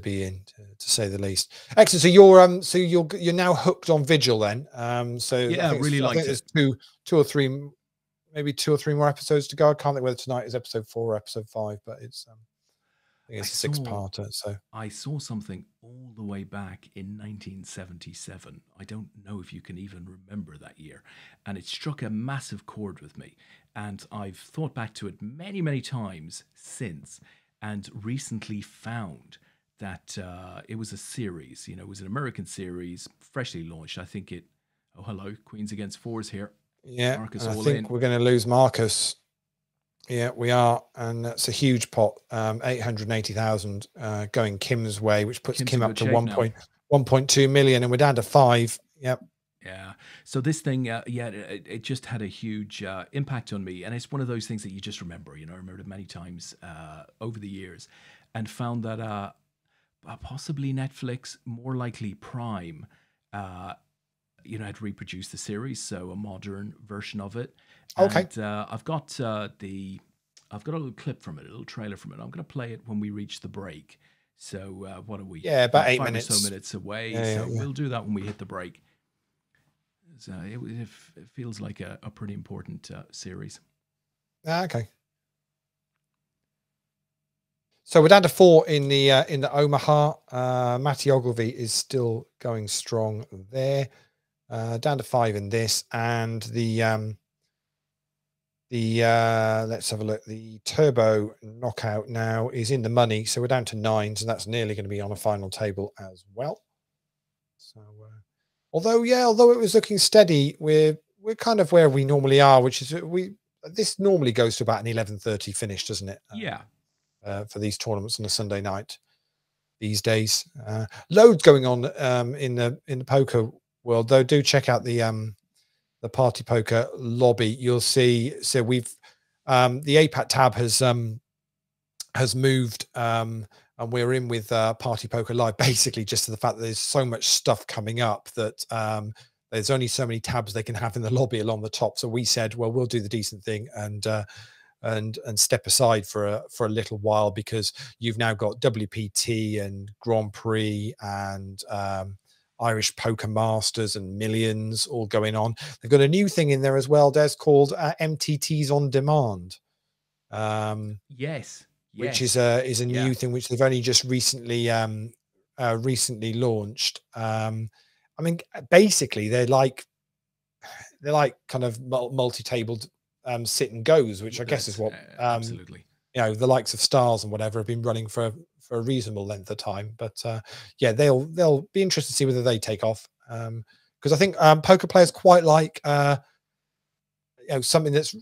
be in, to say the least. Excellent. So you're now hooked on Vigil then. So yeah, I really like it. There's two or three more episodes to go. I can't think whether tonight is episode 4 or episode 5, but it's I think it's a 6-parter. So I saw something all the way back in 1977. I don't know if you can even remember that year, and it struck a massive chord with me. And I've thought back to it many, many times since, and recently found that it was a series. It was an American series, freshly launched. I think it. Oh, hello, Queens Against Fours here. Yeah, Marcus and I all think in. we're going to lose Marcus. Yeah, we are, and that's a huge pot. 880,000 going Kim's way, which puts Kim's Kim in up good to shape now. 1.2 million, and we're down to 5. Yep. Yeah. So this thing, it just had a huge impact on me, and it's one of those things that you just remember. You know, I remembered it many times over the years, and found that possibly Netflix, more likely Prime, had reproduced the series, so a modern version of it. Okay. And I've got a little clip from it, a little trailer from it. I'm going to play it when we reach the break. So what are we? Yeah, about 8 5 minutes. or so minutes away. Yeah. We'll do that when we hit the break. So it feels like a pretty important series. Okay. So we're down to 4 in the Omaha. Matty Ogilvy is still going strong there. Down to 5 in this, and the let's have a look. The Turbo Knockout now is in the money, so we're down to 9, so that's nearly going to be on a final table as well. So although it was looking steady, we're kind of where we normally are, which is this normally goes to about an 11:30 finish, doesn't it? Yeah. For these tournaments on a Sunday night these days. Loads going on in the poker world, though. Do check out the Party Poker lobby. You'll see. So we've the APAT tab has moved, and we're in with Party Poker Live, basically just to the fact that there's so much stuff coming up that there's only so many tabs they can have in the lobby along the top. So we said, well, we'll do the decent thing and step aside for a little while, because you've now got WPT and Grand Prix and Irish Poker Masters and Millions all going on. They've got a new thing in there as well, Des, called MTTs on Demand. Yes. Which is a new thing which they've only just recently launched. I mean, basically they're like kind of multi-tabled sit and goes, which I guess is what absolutely, the likes of Stars and whatever have been running for a reasonable length of time. But yeah, they'll be interested to see whether they take off, because I think poker players quite like something that's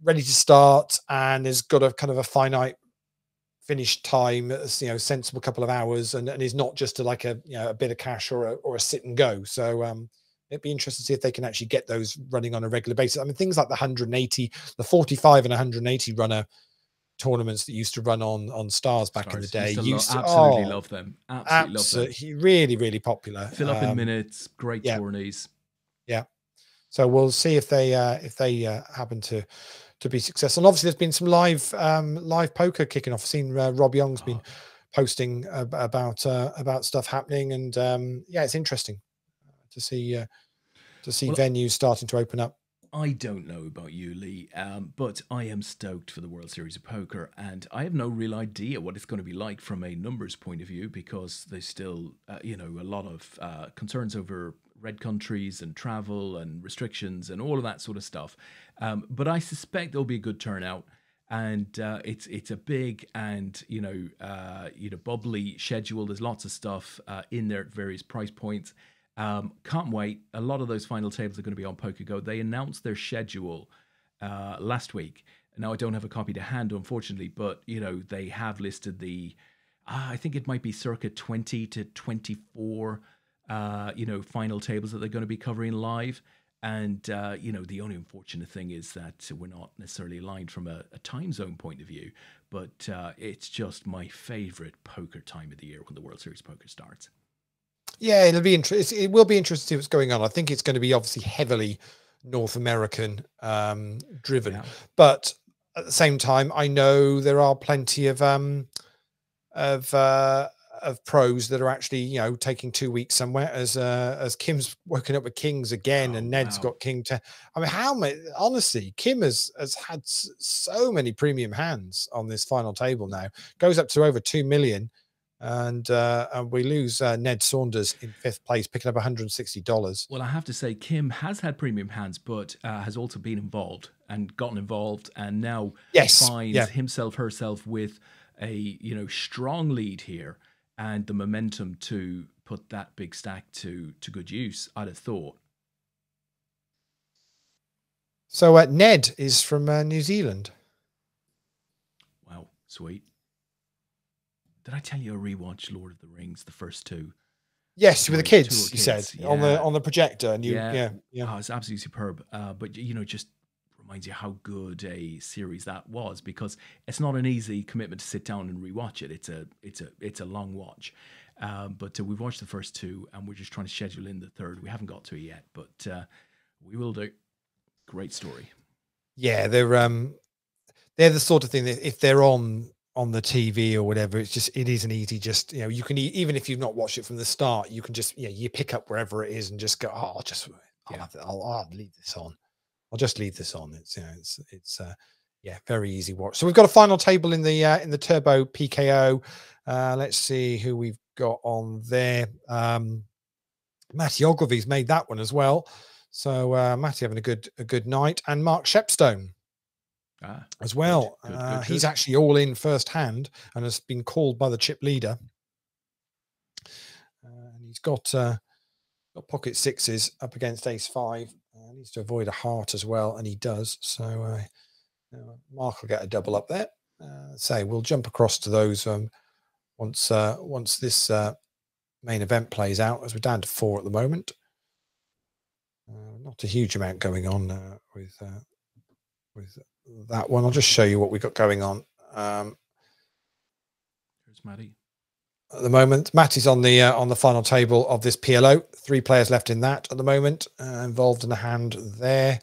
ready to start and has got a kind of a finite finish time, sensible couple of hours, and is not just a bit of cash or a sit and go. So it'd be interesting to see if they can actually get those running on a regular basis. I mean, things like the 180, the 45 and 180 runner tournaments that used to run on Stars back in the day. Absolutely love them. Absolutely love them. Really, really popular. Fill up in minutes. Great tourneys. Yeah. So we'll see if they happen to be successful. And obviously, there's been some live poker kicking off. I've seen Rob Young's been posting about stuff happening, and it's interesting to see venues starting to open up. I don't know about you, Lee, but I am stoked for the World Series of Poker, and I have no real idea what it's going to be like from a numbers point of view, because there's still, a lot of concerns over red countries and travel and restrictions and all of that sort of stuff. But I suspect there'll be a good turnout, and it's a big and bubbly schedule. There's lots of stuff in there at various price points. Can't wait. A lot of those final tables are going to be on PokerGo. They announced their schedule last week. Now, I don't have a copy to hand, unfortunately, but they have listed the I think it might be circa 20 to 24 final tables that they're going to be covering live. And the only unfortunate thing is that we're not necessarily aligned from a time zone point of view, but it's just my favorite poker time of the year when the World Series of Poker starts. Yeah, it'll be interesting. It will be interesting to see what's going on. I think it's going to be obviously heavily North American driven, but at the same time, I know there are plenty of pros that are actually taking 2 weeks somewhere. As Kim's woken up with kings again, and Ned's got king 10. I mean, how many? Honestly, Kim has had so many premium hands on this final table now. Goes up to over 2 million. And we lose Ned Saunders in 5th place, picking up $160. Well, I have to say, Kim has had premium hands, but has also been involved and gotten involved, and now finds herself with a strong lead here, and the momentum to put that big stack to good use, I'd have thought. So Ned is from New Zealand. Wow, sweet. Did I tell you I rewatched Lord of the Rings, the first two? Yes, with the kids, you said, yeah. on the projector, and yeah. Oh, it's absolutely superb. But you know, just reminds you how good a series that was, because it's not an easy commitment to sit down and rewatch it. It's a long watch. But we've watched the first two, and we're just trying to schedule in the third. We haven't got to it yet, but we will do. Great story. Yeah, they're the sort of thing that if they're on the TV or whatever, it isn't easy. Just, you know, you can even if you've not watched it from the start, you can just, you pick up wherever it is and just go, oh, I'll leave this on. I'll just leave this on. It's, you know, it's very easy watch. So we've got a final table in the Turbo PKO. Let's see who we've got on there. Matty Ogilvy's made that one as well. So Matty having a good night, and Mark Shepstone as well. Good. He's actually all in first hand and has been called by the chip leader. And he's got pocket sixes up against ace five. Needs to avoid a heart as well, and he does. So Mark will get a double up there. We'll jump across to those once this main event plays out, as we're down to 4 at the moment. Not a huge amount going on with that one. I'll just show you what we've got going on. Here's Matty. At the moment, Matty's on the final table of this PLO. 3 players left in that at the moment, involved in a hand there,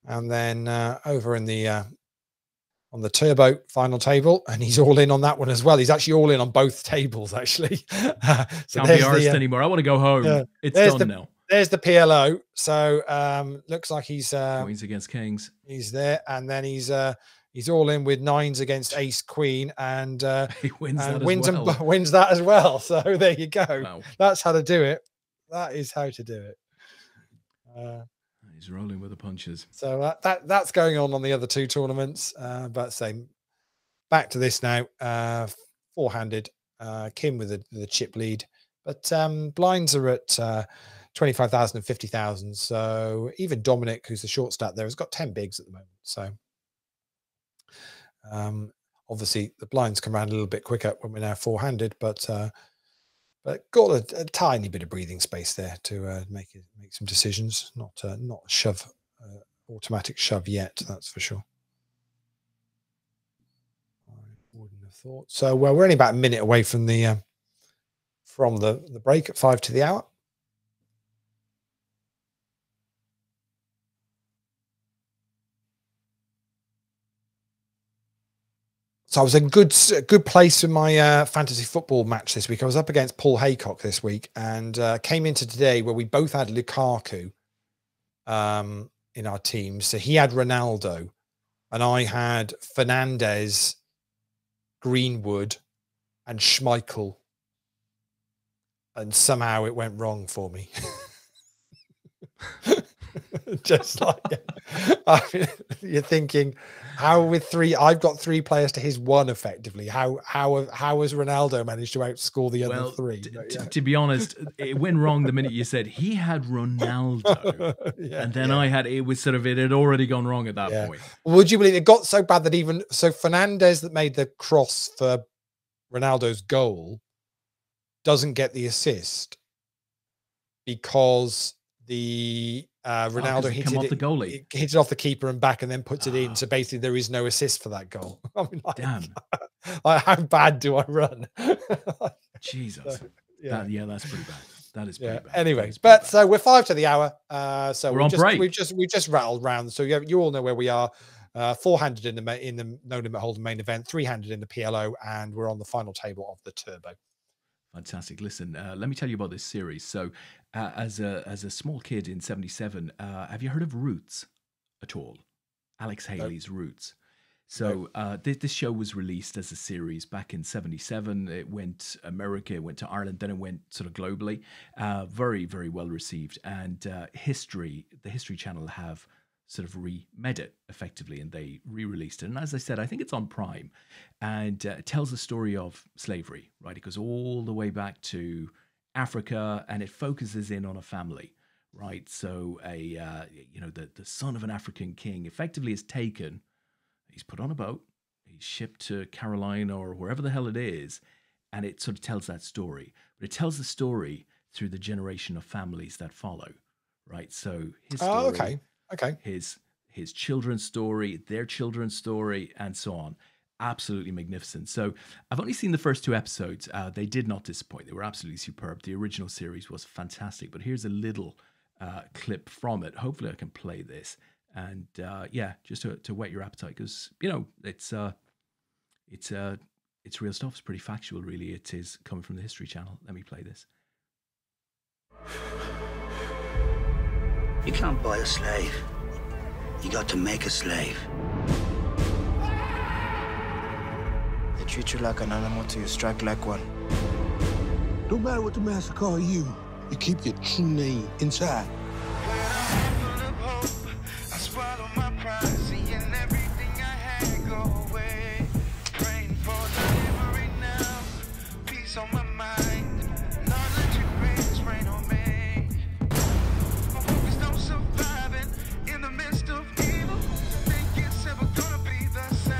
and then over in the on the Turbo final table, and he's all in on that one as well. He's actually all in on both tables, actually. So can't be arsed anymore. I want to go home. It's done now. There's the PLO. So looks like he's queens against kings. He's there, and then he's all in with 9s against ace queen, and he wins that as well. So there you go. Wow. That's how to do it. That is how to do it. He's rolling with the punches. So that's going on the other 2 tournaments. But back to this now. 4-handed. Kim with the chip lead, but blinds are at 25,000 and 50,000. So even Dominic, who's the short stat there, has got 10 bigs at the moment. So obviously the blinds come around a little bit quicker when we're now 4-handed, but got a tiny bit of breathing space there to make some decisions. Not shove, automatic shove yet. That's for sure. I wouldn't have thought so. Well, we're only about a minute away from the break at 5 to the hour. So I was in a good place in my fantasy football match this week. I was up against Paul Haycock this week, and came into today where we both had Lukaku in our teams. So he had Ronaldo, and I had Fernandes, Greenwood, and Schmeichel. And somehow it went wrong for me. Just like, I mean, you're thinking, how with 3, I've got 3 players to his 1 effectively. How has Ronaldo managed to outscore the other 3? To be honest, it went wrong the minute you said he had Ronaldo, and then I had, it had already gone wrong at that point. Would you believe it got so bad that Fernandes, that made the cross for Ronaldo's goal, doesn't get the assist because the Ronaldo hits it off the goalie, hits it off the keeper and back, and then puts it in. So basically, there is no assist for that goal. I mean, damn, how bad do I run? Jesus, so, that's pretty bad. That is pretty bad. Anyway, but so we're 5 to the hour. So we're on break. We've just rattled round. So you all know where we are. 4-handed in the No Limit Hold'em main event, 3-handed in the PLO, and we're on the final table of the Turbo. Fantastic. Listen, let me tell you about this series. So as a small kid in 77, have you heard of Roots at all? Alex Haley's Roots. So this show was released as a series back in 77. It went America, it went to Ireland, then it went sort of globally. Very, very well received. And the History Channel have sort of remade it effectively, and they re-released it. And as I said, I think it's on Prime, and it tells the story of slavery, right? It goes all the way back to Africa, and it focuses in on a family, right? So you know, the son of an African king effectively is taken. He's put on a boat. He's shipped to Carolina or wherever the hell it is, and it sort of tells that story. But it tells the story through the generation of families that follow, right? So his story, Oh, okay. Okay. his children's story, their children's story, and so on. Absolutely magnificent. So I've only seen the first 2 episodes. They did not disappoint. They were absolutely superb. The original series was fantastic. But here's a little clip from it. Hopefully I can play this. And yeah, just to whet your appetite, because you know it's real stuff. It's pretty factual, really. It is coming from the History Channel. Let me play this. You can't buy a slave. You got to make a slave. They treat you like an animal till you strike like one. No matter what the master call you, you keep your true name inside. I swallow my pride, seeing everything I had go away. Praying for delivery now, peace on my mind. Lord, let your grace rain on me. I'm focused on surviving in the midst of evil. Think it's ever gonna be the same.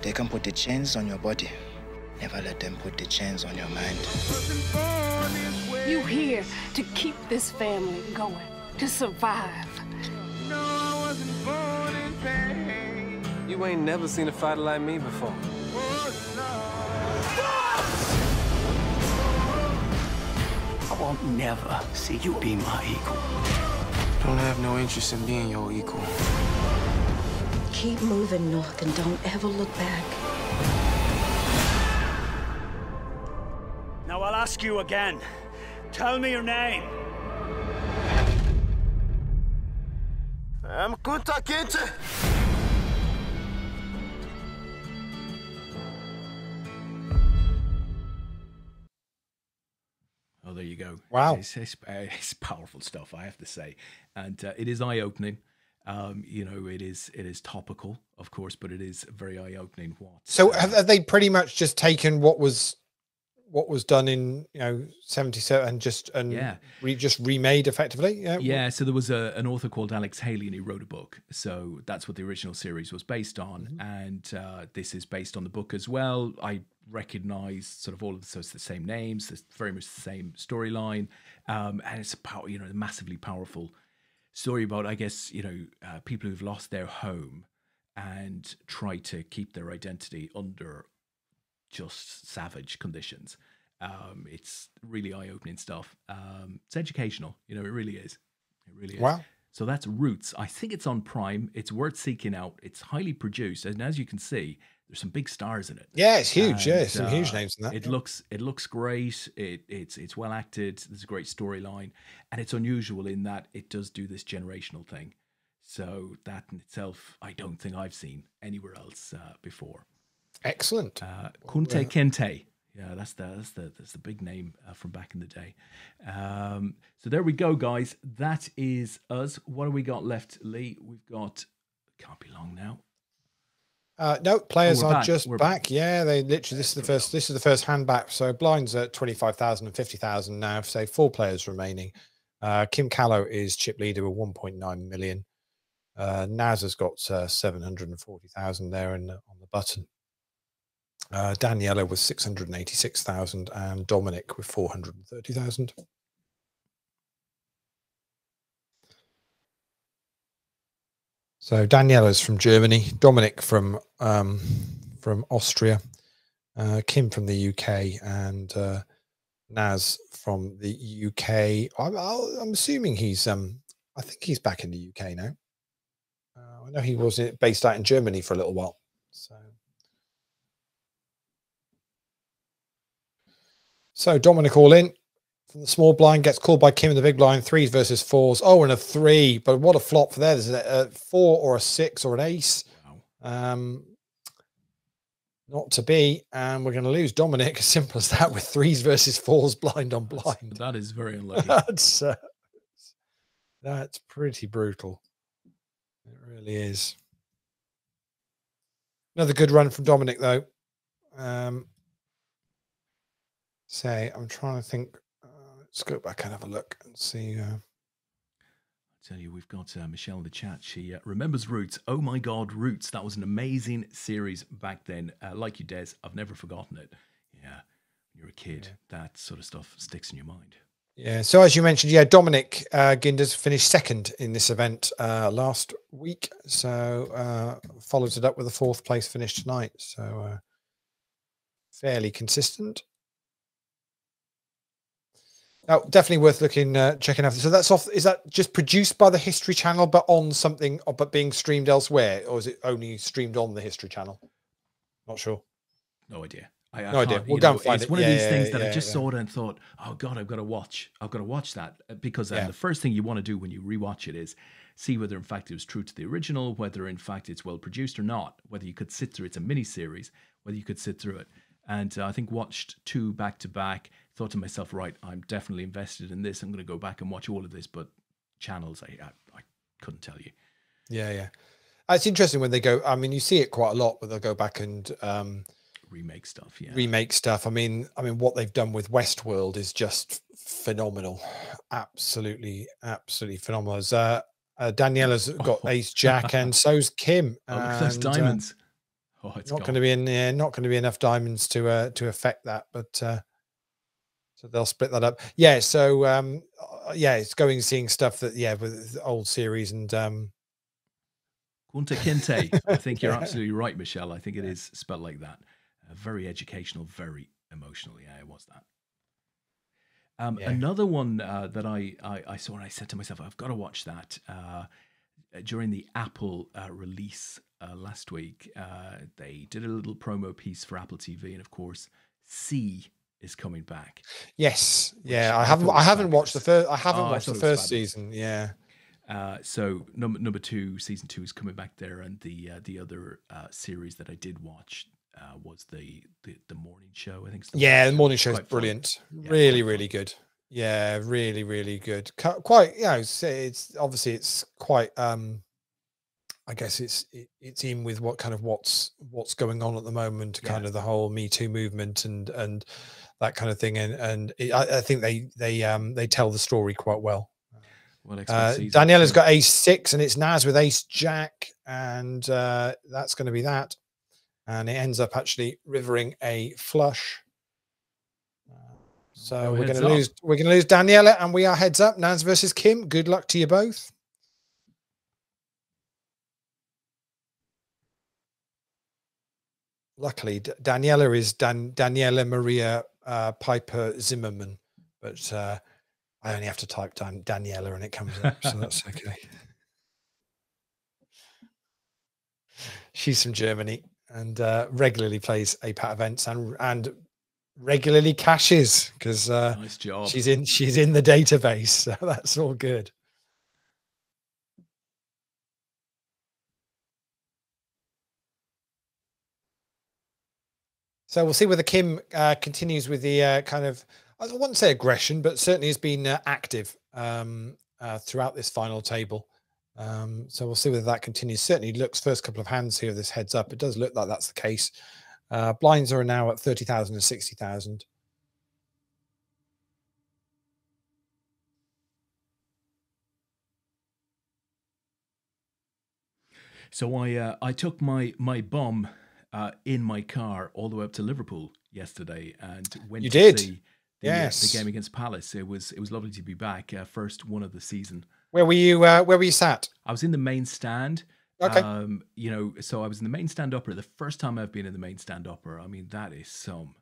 They can put the chains on your body. Never let them put the chains on your mind. Wasn't born this way. You here to keep this family going, to survive. No, I wasn't born in pain. You ain't never seen a fighter like me before. I won't never see you be my equal. Don't have no interest in being your equal. Keep moving north and don't ever look back. Now I'll ask you again. Tell me your name. I'm Kunta Kinte. Oh, there you go. Wow. It's powerful stuff, I have to say. And it is eye-opening. You know, it is topical, of course, but it is very eye-opening. So have they pretty much just taken what was done in 77 and just remade effectively? Yeah, so there was an author called Alex Haley, and he wrote a book. So that's what the original series was based on, and this is based on the book as well. I recognize sort of all of so it's the same names, it's very much the same storyline, and it's a massively powerful story about, I guess, people who've lost their home and try to keep their identity under just savage conditions. It's really eye-opening stuff. It's educational, it really is. It really is. Wow. So that's Roots. I think it's on Prime. It's worth seeking out. It's highly produced, and as you can see, there's some big stars in it. Yeah, it's huge. And, some huge names in that. It looks great. It's well acted. There's a great storyline, and it's unusual in that it does do this generational thing. So that in itself, I don't think I've seen anywhere else before. Excellent. Kunta Kinte. Yeah, that's the big name from back in the day. So there we go, guys. That is us. What have we got left, Lee? We've got, can't be long now. No, players are just back. Yeah, they literally, this is the first hand back. So blinds at 25,000 and 50,000 now. Say 4 players remaining. Kim Callow is chip leader with 1.9 million. Naz has got 740,000 there on the button. Daniela with 686,000 and Dominic with 430,000. So Daniela's from Germany, Dominic from Austria, Kim from the UK, and Naz from the UK. I'm assuming he's I think he's back in the UK now. I know he was based out in Germany for a little while. So Dominic all in from the small blind, gets called by Kim in the big blind. 3s versus 4s. Oh, and a 3. But what a flop for there. There's a 4 or a 6 or an ace. Wow. Not to be. And we're going to lose Dominic. As simple as that, with 3s versus 4s blind on blind. That is very unlucky. That's pretty brutal. It really is. Another good run from Dominic, though. I'm trying to think. Let's go back and have a look and see. Tell you, we've got Michelle in the chat. She remembers Roots. Oh my God, Roots. That was an amazing series back then. Like you, Des, I've never forgotten it. Yeah, when you're a kid, that sort of stuff sticks in your mind. Yeah, so as you mentioned, yeah, Dominic Ginders finished second in this event last week. So follows it up with a 4th place finish tonight. So fairly consistent. Oh, definitely worth looking, checking out. So that's off. Is that just produced by the History Channel, but on something, but being streamed elsewhere, or is it only streamed on the History Channel? Not sure. No idea. No idea. We'll go and find it. It's one of these things that I just saw it and thought, oh God, I've got to watch that, because the first thing you want to do when you rewatch it is see whether in fact it was true to the original, whether in fact it's well produced or not, whether you could sit through. It's a mini series, whether you could sit through it. And I think watched 2 back to back. Thought to myself, right, I'm definitely invested in this. I'm going to go back and watch all of this. But channels, I couldn't tell you. Yeah. It's interesting when they go. I mean, you see it quite a lot when they'll go back and remake stuff. Yeah, remake stuff. I mean, what they've done with Westworld is just phenomenal. Absolutely phenomenal. As Daniela's got Ace Jack, and so's Kim. Oh, look at those diamonds. It's not going to be not going to be enough diamonds to affect that, but so they'll split that up. Yeah, so it's going seeing stuff that with the old series and Kunta Kinte. I think you're absolutely right, Michelle. I think it is spelled like that. Very educational, very emotional. Yeah, it was that. Another one that I saw and I said to myself, I've got to watch that. During the Apple release last week, they did a little promo piece for Apple TV, and of course, C is coming back. Yes, I haven't watched the first. I haven't watched the first season. Yeah. So number 2, season 2 is coming back there, and the other series that I did watch was the morning show. I think. The morning show is brilliant. Really good. Yeah, really good. Quite, it's obviously it's quite. I guess it's in with what's going on at the moment, kind of the whole Me Too movement and that kind of thing, and I think they tell the story quite well. Daniela's got Ace 6, and it's Naz with Ace Jack, and that's going to be that, and it ends up actually rivering a flush. So we're going to lose Daniela, and we are heads up. Naz versus Kim. Good luck to you both. Luckily, Daniela is Daniela Maria Piper Zimmerman, but I only have to type Daniela and it comes up, so that's okay. She's from Germany and regularly plays APAT events and regularly cashes because nice job. She's in the database, so that's all good. So we'll see whether Kim continues with the kind of, I wouldn't say aggression, but certainly has been active throughout this final table. So we'll see whether that continues. Certainly looks, first couple of hands here, this heads up, it does look like that's the case. Blinds are now at 30,000 and 60,000. So I took my bomb in my car all the way up to Liverpool yesterday and went to see the game against Palace. It was lovely to be back. First one of the season. Where were you sat? I was in the main stand. Okay. So I was in the main stand upper. The first time I've been in the main stand upper. I mean, that is some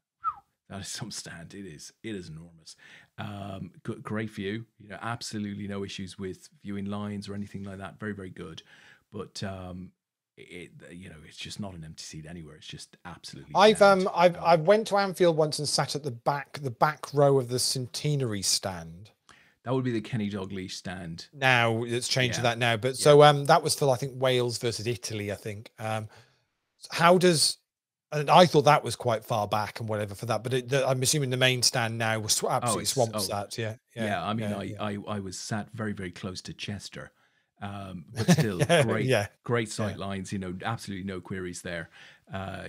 stand. It is enormous. Great view. Absolutely no issues with viewing lines or anything like that. Very, very good. But it's just not an empty seat anywhere. It's just absolutely. I went to Anfield once and sat at the back row of the Centenary stand. That would be the Kenny Dalglish stand. Now it's changed to that now, but so that was for I think Wales versus Italy. I think. How does? And I thought that was quite far back and whatever for that, but I'm assuming the main stand now was absolutely swamps that. Yeah. I mean, I was sat very, very close to Chester. But still great sight lines, absolutely no queries there.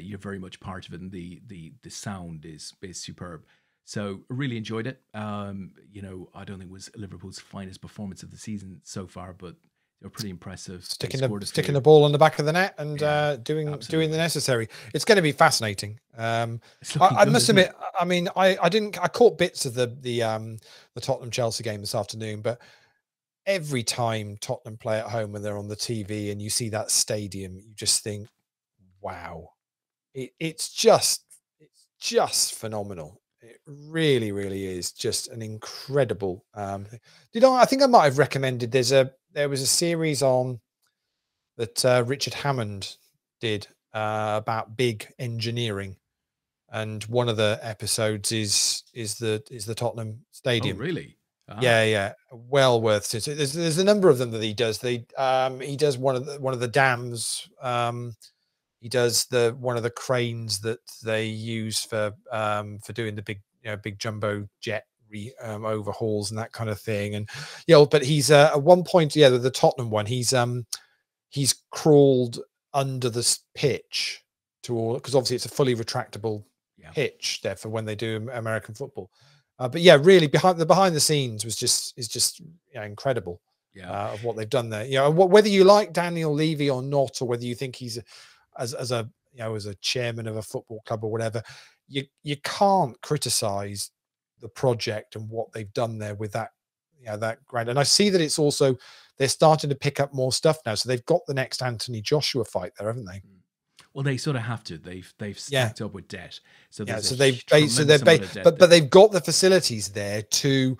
You're very much part of it, and the sound is superb. So really enjoyed it. You know, I don't think it was Liverpool's finest performance of the season so far, but they were pretty impressive. Sticking the ball on the back of the net and doing absolutely. the necessary. It's going to be fascinating. I good, must isn't admit, it? I mean, I caught bits of the Tottenham Chelsea game this afternoon, but every time Tottenham play at home when they're on the TV and you see that stadium, you just think, wow, it's just phenomenal. It really, really is just an incredible. I think I might have recommended there was a series on that Richard Hammond did about big engineering, and one of the episodes is the Tottenham Oh, Stadium. really? Yeah, well worth it. There's a number of them that he does. He does one of the dams. He does one of the cranes that they use for doing the big jumbo jet overhauls and that kind of thing. And but he's at one point, the Tottenham one, he's crawled under the pitch because obviously it's a fully retractable pitch there for when they do American football. But yeah, really behind the scenes is just incredible. Of what they've done there. Whether you like Daniel Levy or not, or whether you think he's as a chairman of a football club or whatever, you can't criticize the project and what they've done there with that that grand. And I see that it's also they're starting to pick up more stuff now, so they've got the next Anthony Joshua fight there, haven't they? Well, they sort of have to. They've stacked up with debt, so they've but they've got the facilities there to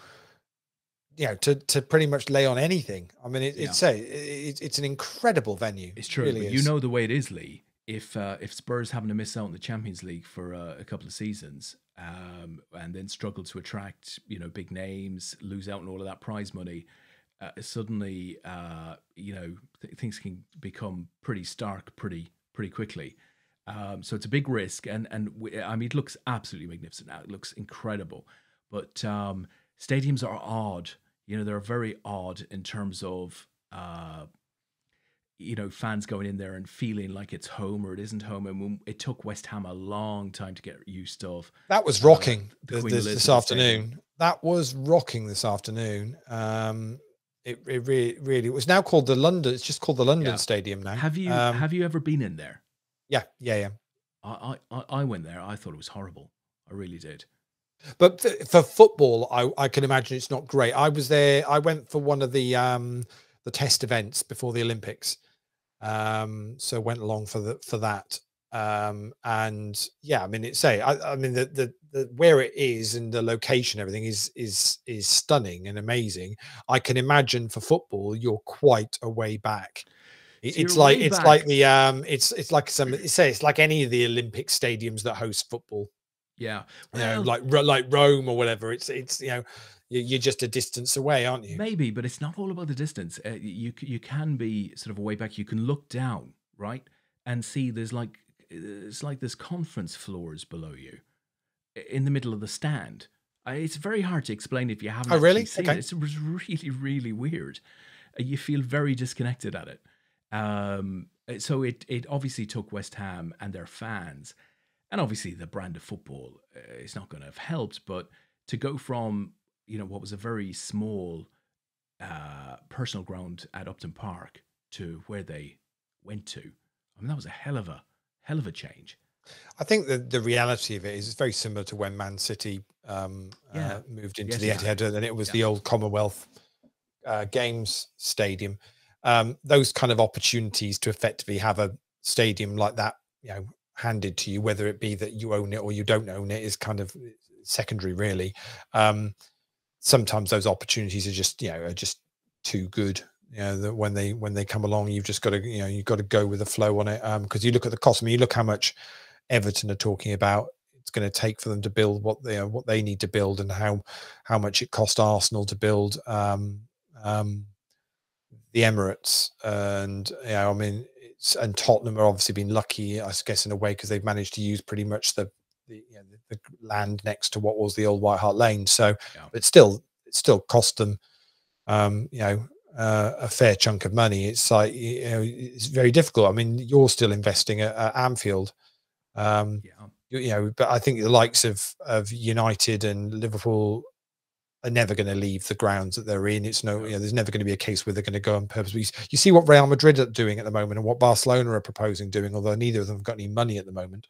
to pretty much lay on anything. I mean, it's an incredible venue. It's true, really but you know the way it is, Lee. If Spurs happen to miss out on the Champions League for a couple of seasons, and then struggle to attract big names, lose out on all of that prize money, suddenly things can become pretty stark pretty quickly. So it's a big risk, and I mean, it looks absolutely magnificent now. It looks incredible, but stadiums are odd. They're very odd in terms of fans going in there and feeling like it's home or it isn't home. And it took West Ham a long time to get used of. That was rocking this afternoon. That was rocking this afternoon. It really was now called the London. It's just called the London Stadium now. Have you ever been in there? Yeah. I went there. I thought it was horrible. I really did. But for football, I can imagine it's not great. I was there. I went for one of the test events before the Olympics, so went along for that. And yeah, I mean, the where it is and the location, everything is stunning and amazing. I can imagine for football, you're quite a way back. It's like any of the Olympic stadiums that host football. Yeah, like Rome or whatever. It's you're just a distance away, aren't you? Maybe, but it's not all about the distance. You can be sort of a way back. You can look down, right, and see there's there's conference floors below you, in the middle of the stand. It's very hard to explain if you haven't. Oh, really? Seen it. It was really, really weird. You feel very disconnected at it. So it obviously took West Ham and their fans. And obviously the brand of football is not going to have helped, but to go from, what was a very small personal ground at Upton Park to where they went to, I mean, that was a hell of a change. I think the reality of it is it's very similar to when Man City moved into the Etihad, and it was the old Commonwealth Games Stadium. Those kind of opportunities to effectively have a stadium like that, handed to you, whether it be that you own it or you don't own it, is kind of secondary, really. Sometimes those opportunities are just too good. That when they come along, you've just got to you've got to go with the flow on it. Because you look at the cost. I mean, you look how much Everton are talking about it's going to take for them to build what they need to build, and how much it cost Arsenal to build the Emirates. And I mean, and Tottenham are obviously been lucky, I guess, in a way, because they've managed to use pretty much the land next to what was the old White Hart Lane. So it still cost them a fair chunk of money. It's like it's very difficult. I mean, you're still investing at Anfield. but I think the likes of United and Liverpool are never going to leave the grounds that they're in. It's there's never going to be a case where they're going to go on purpose. You see what Real Madrid are doing at the moment and what Barcelona are proposing doing, although neither of them have got any money at the moment.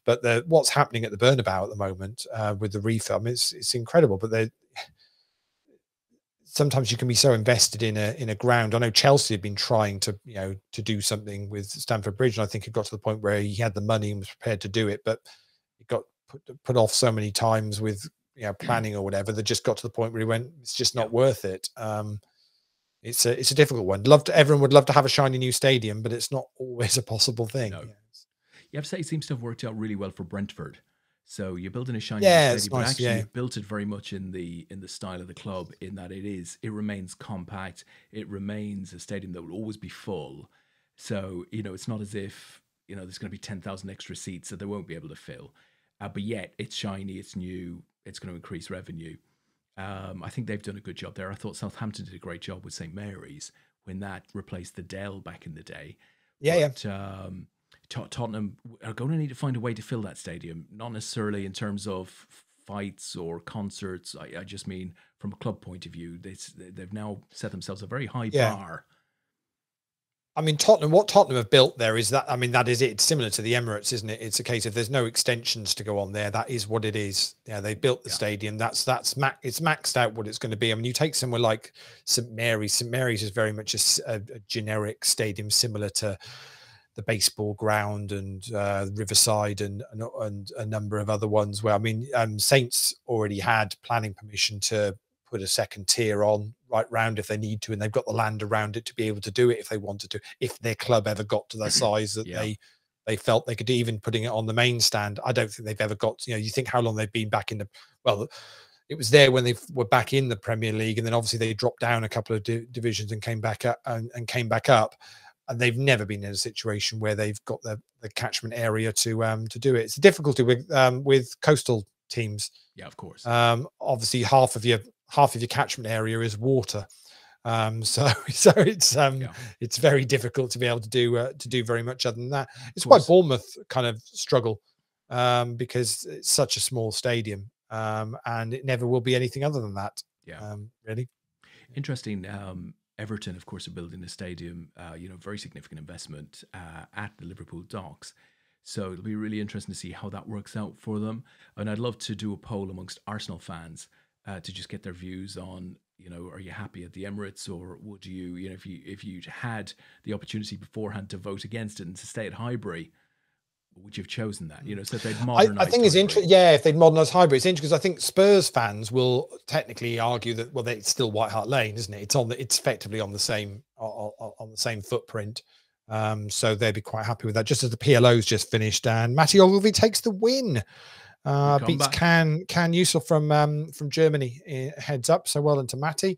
But what's happening at the Bernabeu at the moment with the refurb, it's incredible. But sometimes you can be so invested in a ground. I know Chelsea had been trying to do something with Stamford Bridge, and I think it got to the point where he had the money and was prepared to do it, but it got put off so many times with planning or whatever, that just got to the point where he went, it's just not worth it. It's a difficult one. Everyone would love to have a shiny new stadium, but it's not always a possible thing. No. You have to say it seems to have worked out really well for Brentford. So you're building a shiny new stadium, but actually you've built it very much in the style of the club, in that it remains compact. It remains a stadium that will always be full. So, it's not as if, there's going to be 10,000 extra seats that they won't be able to fill. But yet it's shiny, it's new, it's going to increase revenue. I think they've done a good job there. I thought Southampton did a great job with St. Mary's when that replaced the Dell back in the day. Tottenham are going to need to find a way to fill that stadium, not necessarily in terms of fights or concerts. I just mean from a club point of view. They've now set themselves a very high bar. I mean, what Tottenham have built there is that, that is it. It's similar to the Emirates, isn't it? It's a case of there's no extensions to go on there. That is what it is. They built the stadium. It's maxed out what it's going to be. I mean, you take somewhere like St. Mary's. St. Mary's is very much a generic stadium, similar to the baseball ground and Riverside and a number of other ones where, Saints already had planning permission to put a second tier on right round if they need to, and they've got the land around it to be able to do it if they wanted to, if their club ever got to the size that they felt they could, even putting it on the main stand. I don't think they've ever got, you think how long they've been back in it was there when they were back in the Premier League, and then obviously they dropped down a couple of divisions and came back up and came back up, and they've never been in a situation where they've got the catchment area to do it. It's a difficulty with coastal teams. Yeah, of course. Obviously half of your catchment area is water, so it's very difficult to be able to do very much other than that. It's why Bournemouth kind of struggle, because it's such a small stadium, and it never will be anything other than that. Really interesting. Everton, of course, are building a stadium, very significant investment at the Liverpool docks. So it'll be really interesting to see how that works out for them. And I'd love to do a poll amongst Arsenal fans to just get their views on, are you happy at the Emirates, or would you, if you'd had the opportunity beforehand to vote against it and to stay at Highbury, would you have chosen that? So if they'd modernized I think it's interesting. Yeah, if they'd modernized Highbury, it's interesting because I think Spurs fans will technically argue that, well, it's still White Hart Lane, isn't it? It's effectively on the same footprint. So they'd be quite happy with that. Just as the PLO's just finished, and Matty Ogilvy takes the win. Beats Can Yusuf from Germany, heads up. So well done to Matty.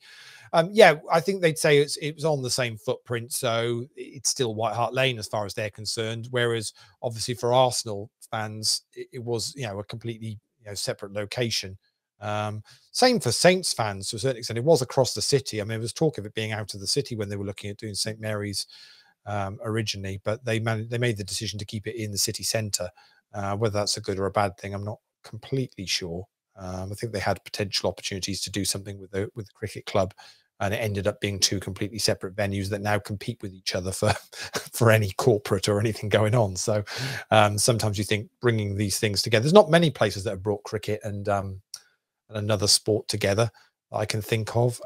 I think they'd say it was on the same footprint, so it's still White Hart Lane as far as they're concerned. Whereas obviously for Arsenal fans, it was a completely separate location. Same for Saints fans to a certain extent. It was across the city. I mean, there was talk of it being out of the city when they were looking at doing St. Mary's originally, but they made the decision to keep it in the city centre. Whether that's a good or a bad thing, I'm not completely sure. I think they had potential opportunities to do something with the cricket club, and it ended up being two completely separate venues that now compete with each other for any corporate or anything going on. So sometimes you think bringing these things together, there's not many places that have brought cricket and another sport together that I can think of.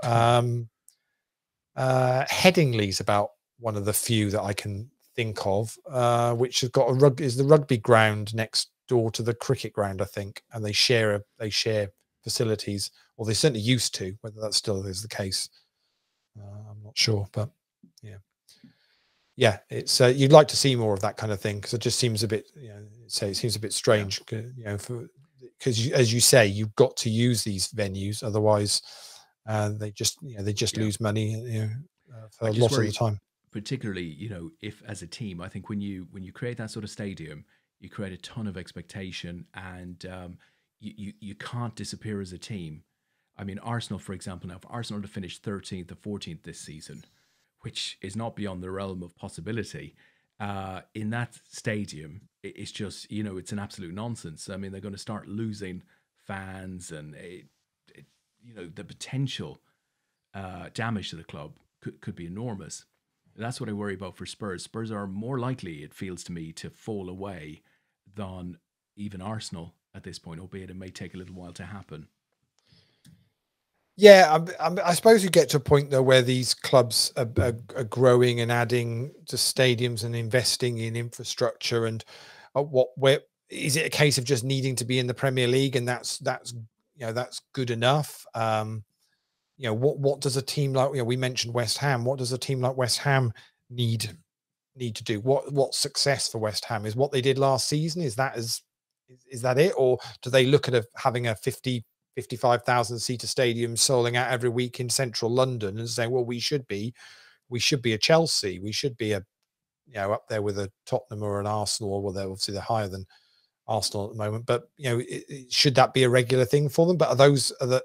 Headingley's about one of the few that I can think of, which has got is the rugby ground next door to the cricket ground, I think, and they share facilities, or they certainly used to. Whether that still is the case, I'm not sure, but it's you'd like to see more of that kind of thing, because it just seems a bit, it seems a bit strange, because as you say, you've got to use these venues, otherwise they just lose money for a lot of the time. Particularly, if as a team, I think when you create that sort of stadium, you create a ton of expectation, and you can't disappear as a team. I mean, Arsenal, for example, now, if Arsenal to finish 13th or 14th this season, which is not beyond the realm of possibility, in that stadium, it's just, you know, it's an absolute nonsense. I mean, they're going to start losing fans, and you know, the potential damage to the club could be enormous. That's what I worry about for Spurs. Spurs are more likely, it feels to me, to fall away than even Arsenal at this point, albeit it may take a little while to happen. Yeah, I suppose you get to a point though where these clubs are growing and adding to stadiums and investing in infrastructure. And where is it a case of just needing to be in the Premier League, and that's you know, that's good enough? You know, what does a team like, you know, we mentioned West Ham. What does a team like West Ham need to do? What success for West Ham is what they did last season? Is that it, or do they look at having a 55,000 seater stadium selling out every week in central London and say, well, we should be a Chelsea, we should be a, you know, up there with a Tottenham or an Arsenal? Well, obviously they're higher than Arsenal at the moment, but you know, should that be a regular thing for them? But are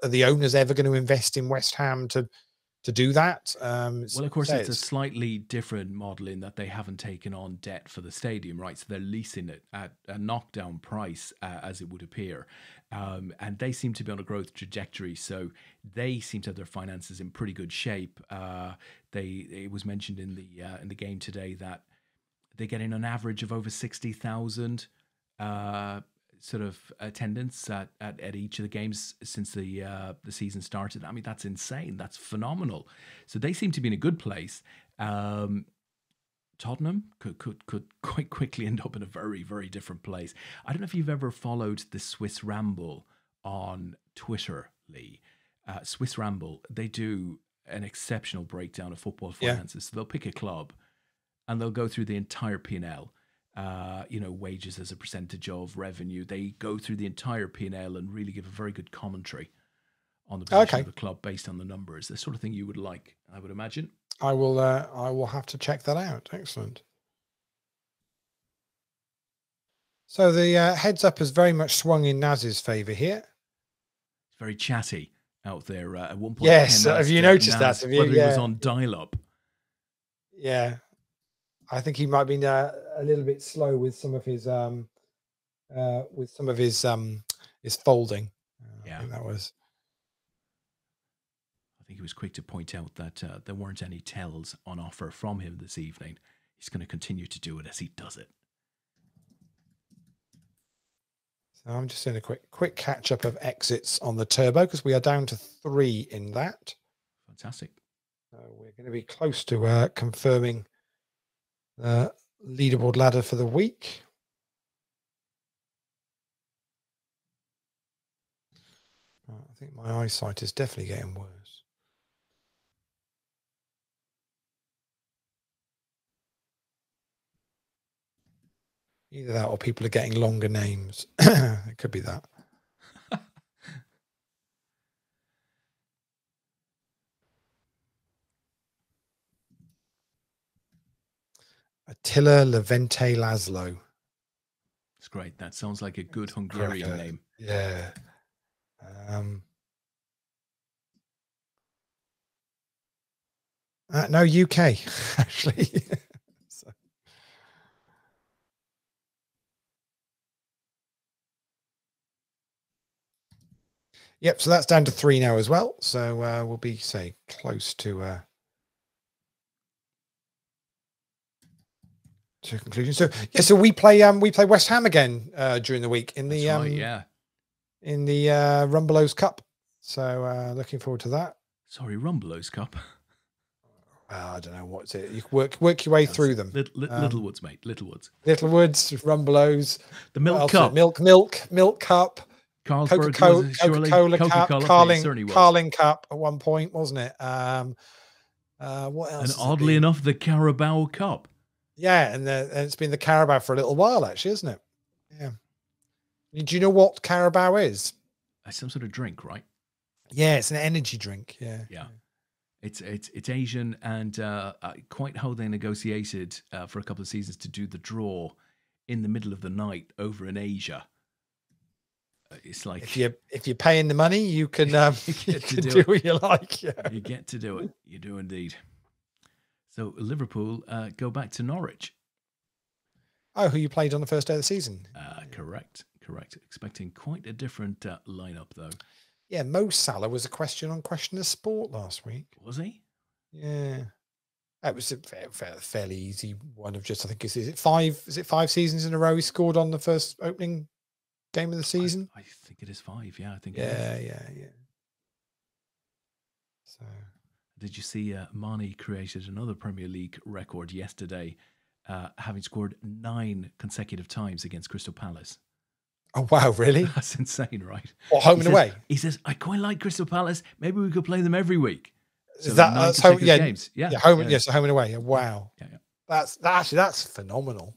the owners ever going to invest in West Ham to do that? Well, of course, it's a slightly different model in that they haven't taken on debt for the stadium, right? So they're leasing it at a knockdown price, as it would appear. And they seem to be on a growth trajectory, so they seem to have their finances in pretty good shape. It was mentioned in the game today that they're getting an average of over 60,000 sort of attendance at each of the games since the season started. I mean, that's insane. That's phenomenal. So they seem to be in a good place. Tottenham could quite quickly end up in a very, very different place. I don't know if you've ever followed the Swiss Ramble on Twitter, Lee. Swiss Ramble, they do an exceptional breakdown of football finances. So they'll pick a club and they'll go through the entire P&L. You know, wages as a percentage of revenue. They go through the entire P&L and really give a very good commentary on the position of the club based on the numbers. The sort of thing you would like, I would imagine. I will have to check that out. Excellent. So the heads up has very much swung in Naz's favour here. It's very chatty out there at one point. Yes, have you noticed that? Whether he was on dial-up. Yeah, I think he might be a little bit slow with some of his his folding. Yeah, I think that was. I think he was quick to point out that there weren't any tells on offer from him this evening. He's going to continue to do it as he does it. So I'm just doing a quick catch up of exits on the turbo because we are down to 3 in that. Fantastic. So we're going to be close to confirming the leaderboard ladder for the week. I think my eyesight is definitely getting worse. Either that or people are getting longer names. It could be that. Attila Levente Laszlo. It's great. That sounds like a good Hungarian name. Yeah. No, UK, actually. So. Yep, so that's down to 3 now as well. So we'll be, say, close to conclusion. So yeah, so we play West Ham again during the week in the in the Rumbelows Cup. So looking forward to that. Sorry, Rumbelows Cup. I don't know what's it. You work your way through them. Littlewoods, mate. Littlewoods. Littlewoods, Rumbelows. The Milk Cup. Milk Cup. Coca-Cola Cup. Carling Cup at one point, wasn't it? What else? And oddly enough, the Carabao Cup. Yeah, and it's been the Carabao for a little while, actually, isn't it? Yeah. Do you know what Carabao is? Some sort of drink, right? Yeah, it's an energy drink. Yeah. Yeah. It's Asian, and quite how they negotiated for a couple of seasons to do the draw in the middle of the night over in Asia. It's like if you're paying the money, you can do what you like. Yeah. You get to do it. You do indeed. So Liverpool go back to Norwich. Oh, who you played on the first day of the season? Correct. Expecting quite a different lineup, though. Yeah, Mo Salah was a question on Question of Sport last week. Was he? Yeah. That was a fairly easy one of just, I think, is it 5 seasons in a row he scored on the first opening game of the season? I think it is 5, yeah. I think Yeah. So, did you see Mane created another Premier League record yesterday, having scored 9 consecutive times against Crystal Palace? Oh, wow, really? That's insane, right? What, home and away? He says, I quite like Crystal Palace. Maybe we could play them every week. So Is that home? Yeah, games. Yeah, home. Yeah, so home and away. Wow. Yeah. That's phenomenal.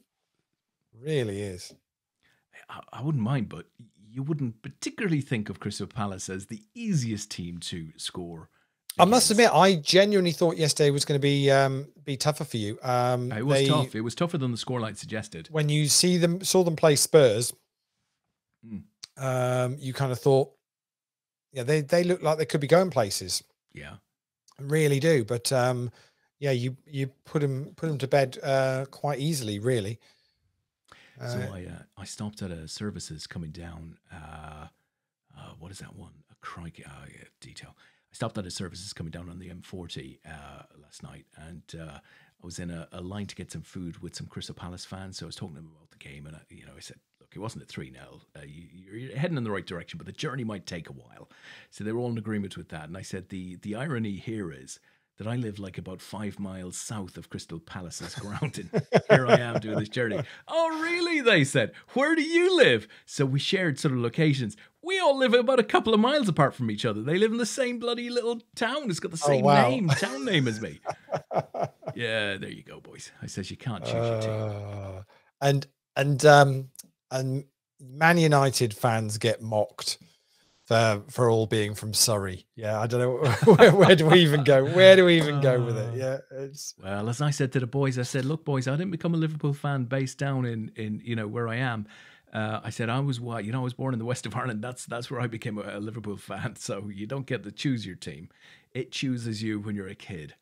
Really is. I wouldn't mind, but you wouldn't particularly think of Crystal Palace as the easiest team to score. I must admit, I genuinely thought yesterday was going to be tougher for you. It was tough. It was tougher than the scoreline suggested. When you saw them play Spurs, you kind of thought, yeah, they look like they could be going places. Yeah. Really do, but yeah, you put him to bed quite easily, really. So I stopped at a services coming down. What is that one? A crikey! Yeah, detail. I stopped at a services coming down on the M40 last night, and I was in a line to get some food with some Crystal Palace fans. So I was talking to them about the game, and I said, look, it wasn't a 3-0. You're heading in the right direction, but the journey might take a while. So they were all in agreement with that. And I said, the irony here is that I live like about 5 miles south of Crystal Palace's ground, and here I am doing this journey. Oh, really? They said. Where do you live? So we shared sort of locations. We all live about a couple of miles apart from each other. They live in the same bloody little town. It's got the same town name as me. Yeah, there you go, boys. I says you can't choose your team. And Man United fans get mocked for all being from Surrey. Yeah, I don't know where do we even go? Where do we even go with it? Yeah, well, as I said to the boys, I said, look, boys, I didn't become a Liverpool fan based down in where I am. I said I was born in the west of Ireland. That's where I became a Liverpool fan. So you don't get to choose your team; it chooses you when you're a kid.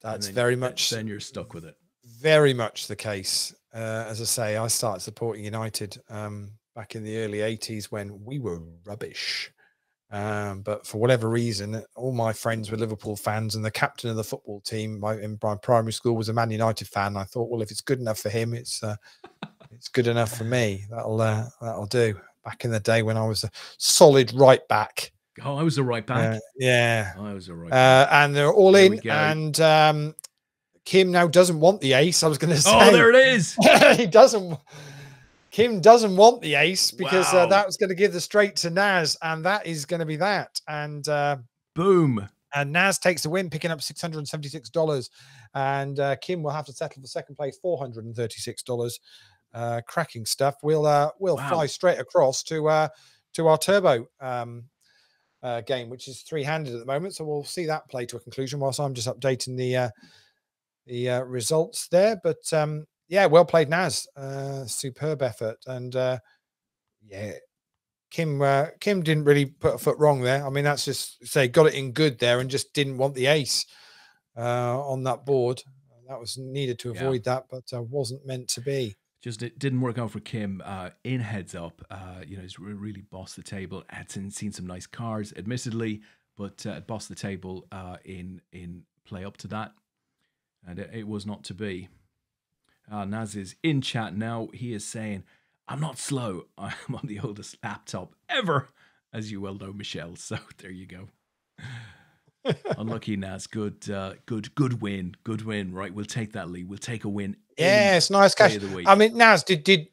That's very much. Then you're stuck with it. Very much the case. As I say, I started supporting United back in the early 80s when we were rubbish. But for whatever reason, all my friends were Liverpool fans, and the captain of the football team in my primary school was a Man United fan. I thought, well, if it's good enough for him, it's good enough for me. That'll do. Back in the day when I was a solid right back. Oh, I was a right back. Yeah, I was a right back. And they're all there in. And Kim now doesn't want the ace. I was going to say. Oh, there it is. He doesn't. Kim doesn't want the ace because that was going to give the straight to Naz, and that is going to be that. And boom. And Naz takes the win, picking up $676, and Kim will have to settle for second place, $436. Cracking stuff. We'll fly straight across to our turbo game, which is 3-handed at the moment. So we'll see that play to a conclusion whilst I'm just updating the results there. But yeah, well played, Naz. Superb effort. And yeah, Kim didn't really put a foot wrong there. I mean, that's just say got it in good there and just didn't want the ace on that board. That was needed to avoid that, but wasn't meant to be. Just it didn't work out for Kim in heads up. He's really bossed the table. Had seen some nice cards, admittedly, but bossed the table in play up to that, and it was not to be. Naz is in chat now. He is saying, "I'm not slow. I'm on the oldest laptop ever," as you well know, Michelle. So there you go. Unlucky, Naz. Good win. Good win. Right, we'll take that lead. We'll take a win. Yeah, it's nice cash. I mean, Naz did be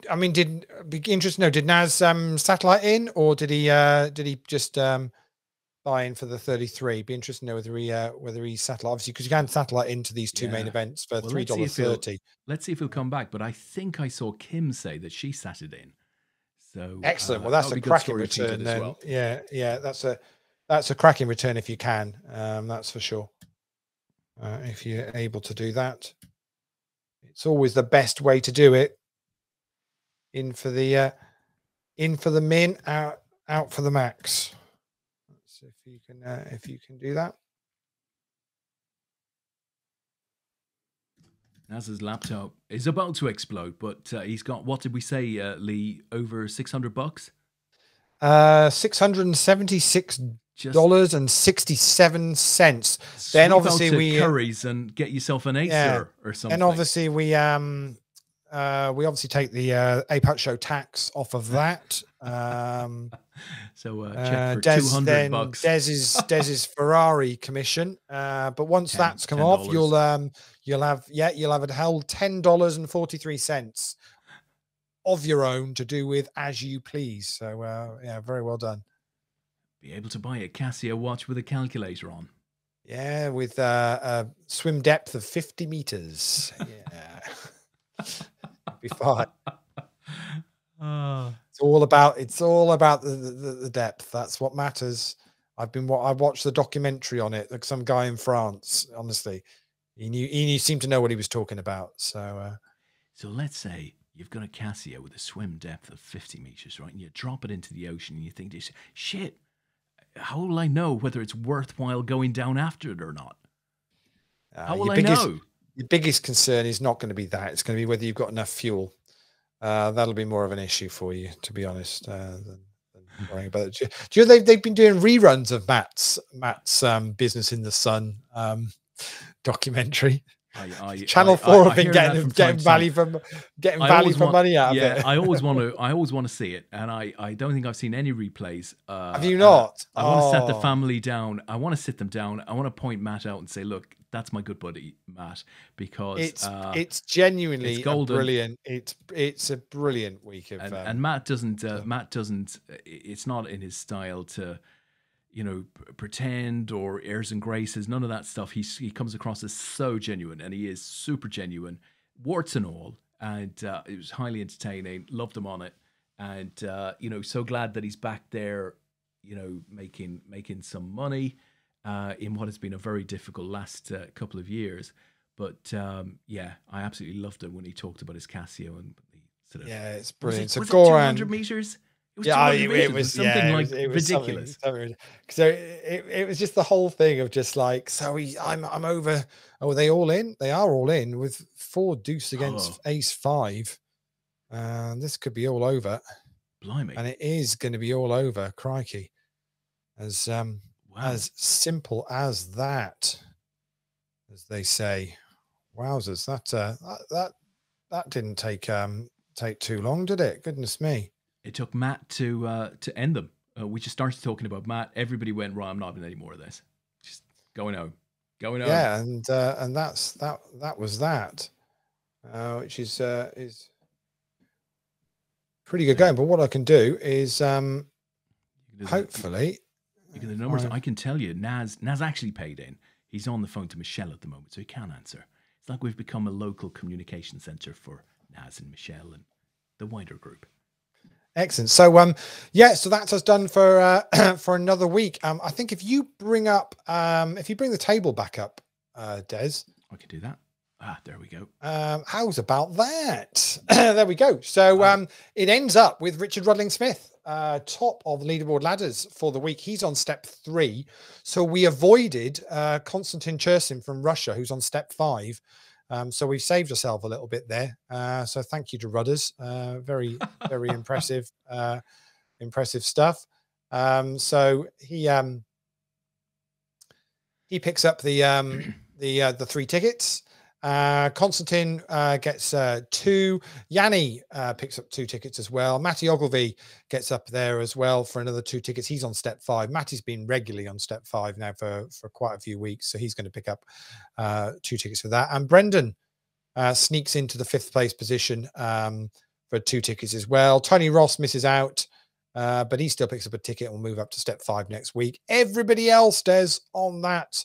interesting to know, did Naz satellite in, or did he just buy in for the 33? Be interesting to know whether he satellite, obviously, because you can satellite into these two main events for $3.30. Let's see if he'll come back. But I think I saw Kim say that she sat it in. So excellent. Well, that's a cracking return then. Well. Yeah, that's a cracking return if you can. That's for sure. If you're able to do that, it's always the best way to do it. In for the min, out for the max. Let's see if you can do that. Naz's laptop is about to explode, but he's got, what did we say, Lee? Over $600? $676.67. Then obviously we Curry's and get yourself an Acer or something. And obviously we obviously take the APAT Show tax off of that. So check for $200. Dez's Ferrari commission. But once that's come off, you'll have it held $10.43 of your own to do with as you please. So yeah, very well done. Be able to buy a Casio watch with a calculator on. Yeah, with a swim depth of 50 meters. Yeah. Be fine. It's all about the depth. That's what matters. I watched the documentary on it, like some guy in France. Honestly, he seemed to know what he was talking about. So let's say you've got a Casio with a swim depth of 50 meters, right? And you drop it into the ocean, and you think, shit, how will I know whether it's worthwhile going down after it or not? How will I know? Your biggest concern is not going to be that. It's going to be whether you've got enough fuel. That'll be more of an issue for you, to be honest, than worrying about it. Do you know they've been doing reruns of Matt's Business in the Sun documentary? Channel 4 have been getting value for money out of it. I always want to see it, and I don't think I've seen any replays. Have you not? I want to set the family down. I want to sit them down. I want to point Matt out and say, "Look, that's my good buddy Matt," because it's genuinely it's golden. Brilliant. It's a brilliant week of and Matt doesn't. It's not in his style to, pretend or airs and graces, none of that stuff. He comes across as so genuine, and he is super genuine, warts and all. And it was highly entertaining. Loved him on it, and so glad that he's back there, making some money in what has been a very difficult last couple of years. But yeah, I absolutely loved it when he talked about his Casio and it's brilliant. Was it 200 meters? It was something ridiculous. So it was just the whole thing of just like, I'm over. Oh, are they all in? They are all in with 4 deuce against ace 5. This could be all over. Blimey. And it is going to be all over. Crikey. As simple as that, as they say. Wowzers. That didn't take too long, did it? Goodness me. It took Matt to end them. We just started talking about Matt. Everybody went, right, I'm not having any more of this. Just going home. Yeah, and that was that, which is pretty good going. But what I can do is hopefully the numbers. I can tell you, Naz actually paid in. He's on the phone to Michelle at the moment, so he can answer. It's like we've become a local communication center for Naz and Michelle and the wider group. Excellent. So so that's us done for for another week. I think if you bring the table back up, Des, I can do that. There we go. How's about that? There we go. So it ends up with Richard Rudling Smith, top of the leaderboard ladders for the week. He's on step 3. So we avoided Konstantin Chersin from Russia, who's on step 5. So we've saved ourselves a little bit there. So thank you to Rudders. Very, very impressive, impressive stuff. So he picks up the 3 tickets. Konstantin gets 2. Yanni picks up 2 tickets as well. Matty Ogilvie gets up there as well for another 2 tickets. He's on step 5. Matty's been regularly on step 5 now for quite a few weeks, so he's going to pick up 2 tickets for that. And Brendan sneaks into the 5th place position for 2 tickets as well. Tony Ross misses out, but he still picks up a ticket and will move up to step 5 next week. Everybody else, Des, on that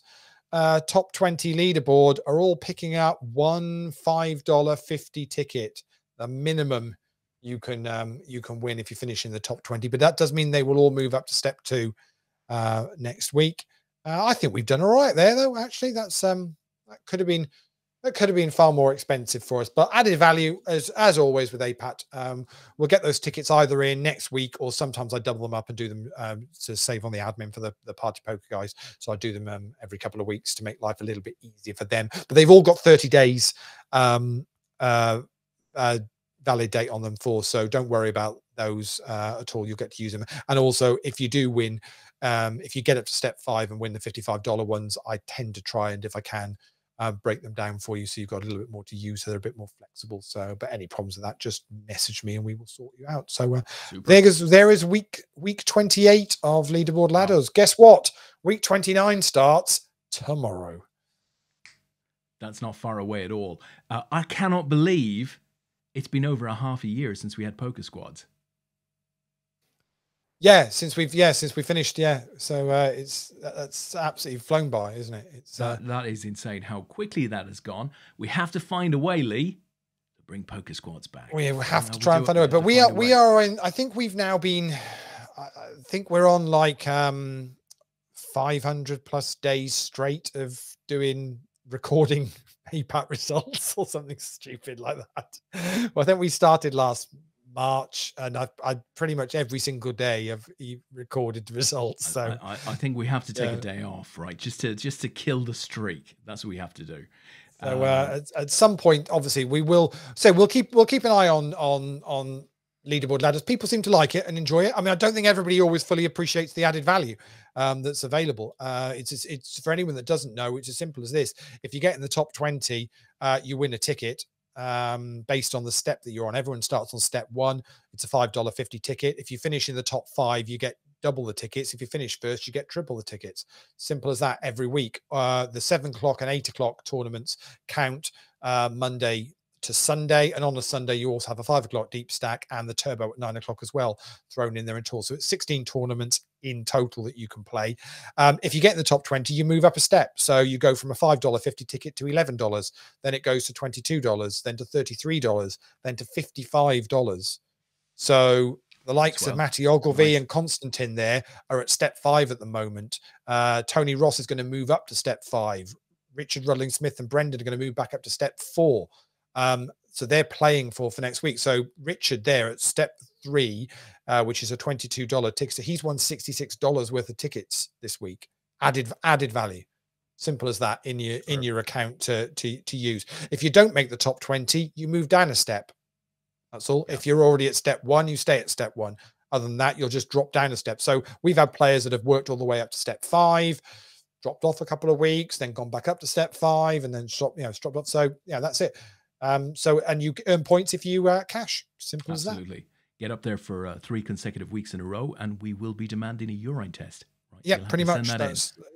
top 20 leaderboard are all picking up one $5.50 ticket, the minimum you can win if you finish in the top 20. But that does mean they will all move up to step 2 next week. I think we've done all right there, though. Actually, that's that could have been That could have been far more expensive for us, but added value as always with APAT. We'll get those tickets either in next week, or sometimes I double them up and do them to save on the admin for the party poker guys. So I do them every couple of weeks to make life a little bit easier for them. But they've all got 30 days valid date on them for, so don't worry about those at all. You'll get to use them. And also, if you do win, if you get up to step 5 and win the $55 ones, I tend to try and, if I can, break them down for you so you've got a little bit more to use, so they're a bit more flexible. So, but any problems with that, just message me and we will sort you out. So there is week 28 of Leaderboard Ladders. Guess what? Week 29 starts tomorrow. That's not far away at all. I cannot believe it's been over a half a year since we had poker squads. Yeah, since we finished. Yeah, so that's absolutely flown by, isn't it? It's that is insane how quickly that has gone. We have to find a way, Lee, to bring poker squads back. We have to try and find a way. But we are in. I think we've now been. I think we're on like 500 plus days straight of recording APAT results or something stupid like that. Well, I think we started last March, and I pretty much every single day have recorded the results. So I think we have to take a day off, right? Just to kill the streak. That's what we have to do. So at some point, obviously, we will. So we'll keep an eye on Leaderboard Ladders. People seem to like it and enjoy it. I mean, I don't think everybody always fully appreciates the added value that's available. It's for anyone that doesn't know, it's as simple as this. If you get in the top 20, you win a ticket based on the step that you're on. Everyone starts on step 1. It's a $5.50 ticket. If you finish in the top 5, you get double the tickets. If you finish first, you get triple the tickets. Simple as that every week. The 7 o'clock and 8 o'clock tournaments count Monday to Sunday, and on a Sunday you also have a 5 o'clock deep stack and the turbo at 9 o'clock as well thrown in there in total. So it's 16 tournaments in total that you can play. If you get in the top 20, you move up a step, so you go from a $5.50 ticket to $11, then it goes to $22, then to $33, then to $55. So the likes of Matty Ogilvy and Constantine there are at step 5 at the moment. Tony Ross is going to move up to step 5. Richard Rudling Smith and Brendan are going to move back up to step 4. So they're playing for next week. So Richard there at step 3, which is a $22 ticket. So he's won $66 worth of tickets this week. Added value. Simple as that in your account to use. If you don't make the top 20, you move down a step. That's all. Yeah. If you're already at step 1, you stay at step 1. Other than that, you'll just drop down a step. So we've had players that have worked all the way up to step 5, dropped off a couple of weeks, then gone back up to step 5, and then dropped off. So yeah, that's it. And you earn points if you cash. Simple as that. Absolutely. Get up there for 3 consecutive weeks in a row, and we will be demanding a urine test. Right? Yeah, pretty much.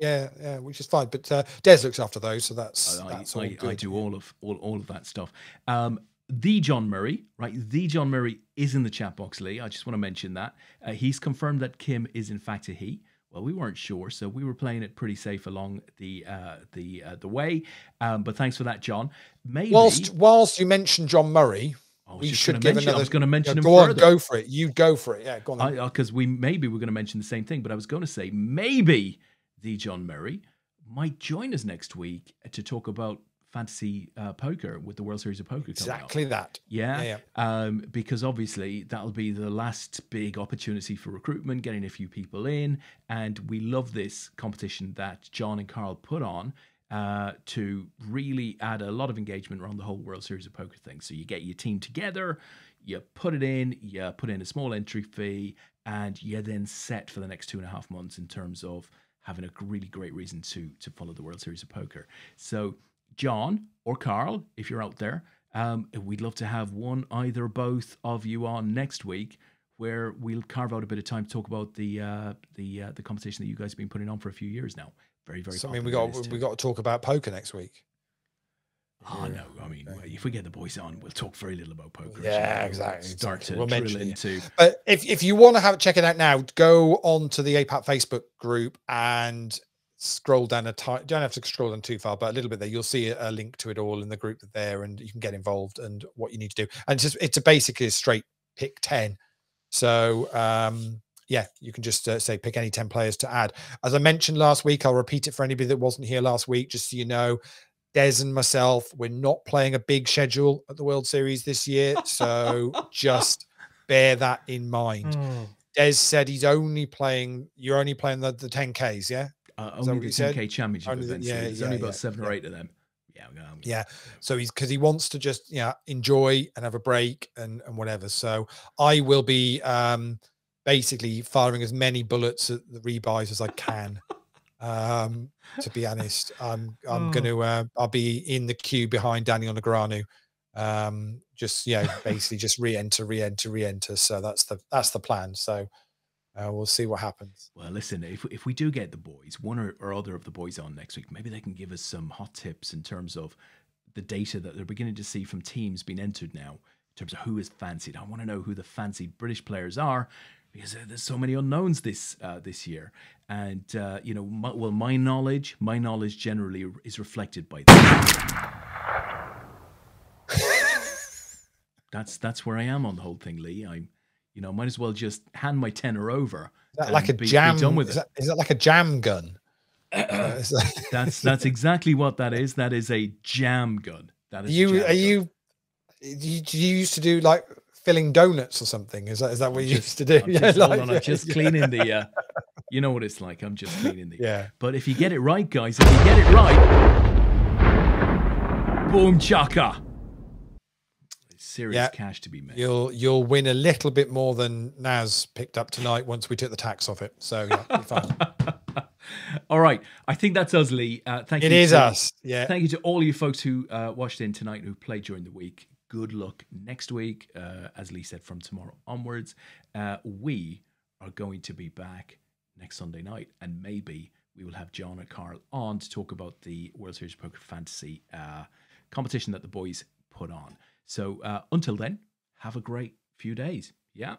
Yeah, which is fine. But Des looks after those, so that's all good. I do all of that stuff. The John Murray, right? The John Murray is in the chat box, Lee. I just want to mention that he's confirmed that Kim is in fact a he. Well, we weren't sure, so we were playing it pretty safe along the way. But thanks for that, John. Maybe whilst you mentioned John Murray, we should give another. I was going to mention him further. Go for it. You go for it. Yeah, go on. Because maybe we're going to mention the same thing, but I was going to say maybe the John Murray might join us next week to talk about fantasy poker with the World Series of Poker. Exactly that. Yeah. Because obviously that'll be the last big opportunity for recruitment, getting a few people in, and we love this competition that John and Carl put on to really add a lot of engagement around the whole World Series of Poker thing. So you get your team together, you put in a small entry fee, and you're then set for the next 2.5 months in terms of having a really great reason to follow the World Series of Poker. So John or Carl, if you're out there, we'd love to have one, either or both of you on next week, where we'll carve out a bit of time to talk about the competition that you guys have been putting on for a few years now. Very, very. So, I mean, we got to talk about poker next week. Oh no! I mean, if we get the boys on, we'll talk very little about poker. Yeah, exactly. Start to drill into. But if you want to check it out now, go on to the APAT Facebook group and scroll down don't have to scroll down too far, but a little bit there. You'll see a link to it all in the group there, and you can get involved and what you need to do. And it's basically a straight pick 10. So yeah, you can just say pick any 10 players to add. As I mentioned last week, I'll repeat it for anybody that wasn't here last week, just so you know. Des and myself, we're not playing a big schedule at the World Series this year, so just bear that in mind. Des said he's only playing. You're only playing the 10Ks, yeah. Only the 10K championship events. Yeah, there's only about 7 or 8 of them. Yeah. So because he wants to just enjoy and have a break and whatever. So I will be basically firing as many bullets at the rebuys as I can. To be honest, I'm gonna I'll be in the queue behind Daniel Negreanu. Just basically just re-enter. So that's the plan. So we'll see what happens. Well, listen, if we do get the boys, one or other of the boys on next week, maybe they can give us some hot tips in terms of the data that they're beginning to see from teams being entered now, in terms of who is fancied. I want to know who the fancied British players are, because there's so many unknowns this year. And my knowledge generally is reflected by that. That's where I am on the whole thing, Lee. I'm, might as well just hand my tenner over. Is that like a jam? Be done with it. Is that like a jam gun? That's exactly what that is. That is a jam gun. That is. You used to do like filling donuts or something? Is that what you used to do? I'm just cleaning the. You know what it's like. I'm just cleaning the. Yeah. But if you get it right, guys, if you get it right, boom chaka. Serious cash to be made. You'll win a little bit more than Naz picked up tonight once we took the tax off it. So you're fine. All right, I think that's us, Lee. Thank you. It is us. Yeah. Thank you to all you folks who watched in tonight and who played during the week. Good luck next week. As Lee said, from tomorrow onwards, we are going to be back next Sunday night, and maybe we will have John and Carl on to talk about the World Series of Poker Fantasy competition that the boys put on. So until then, have a great few days. Yeah.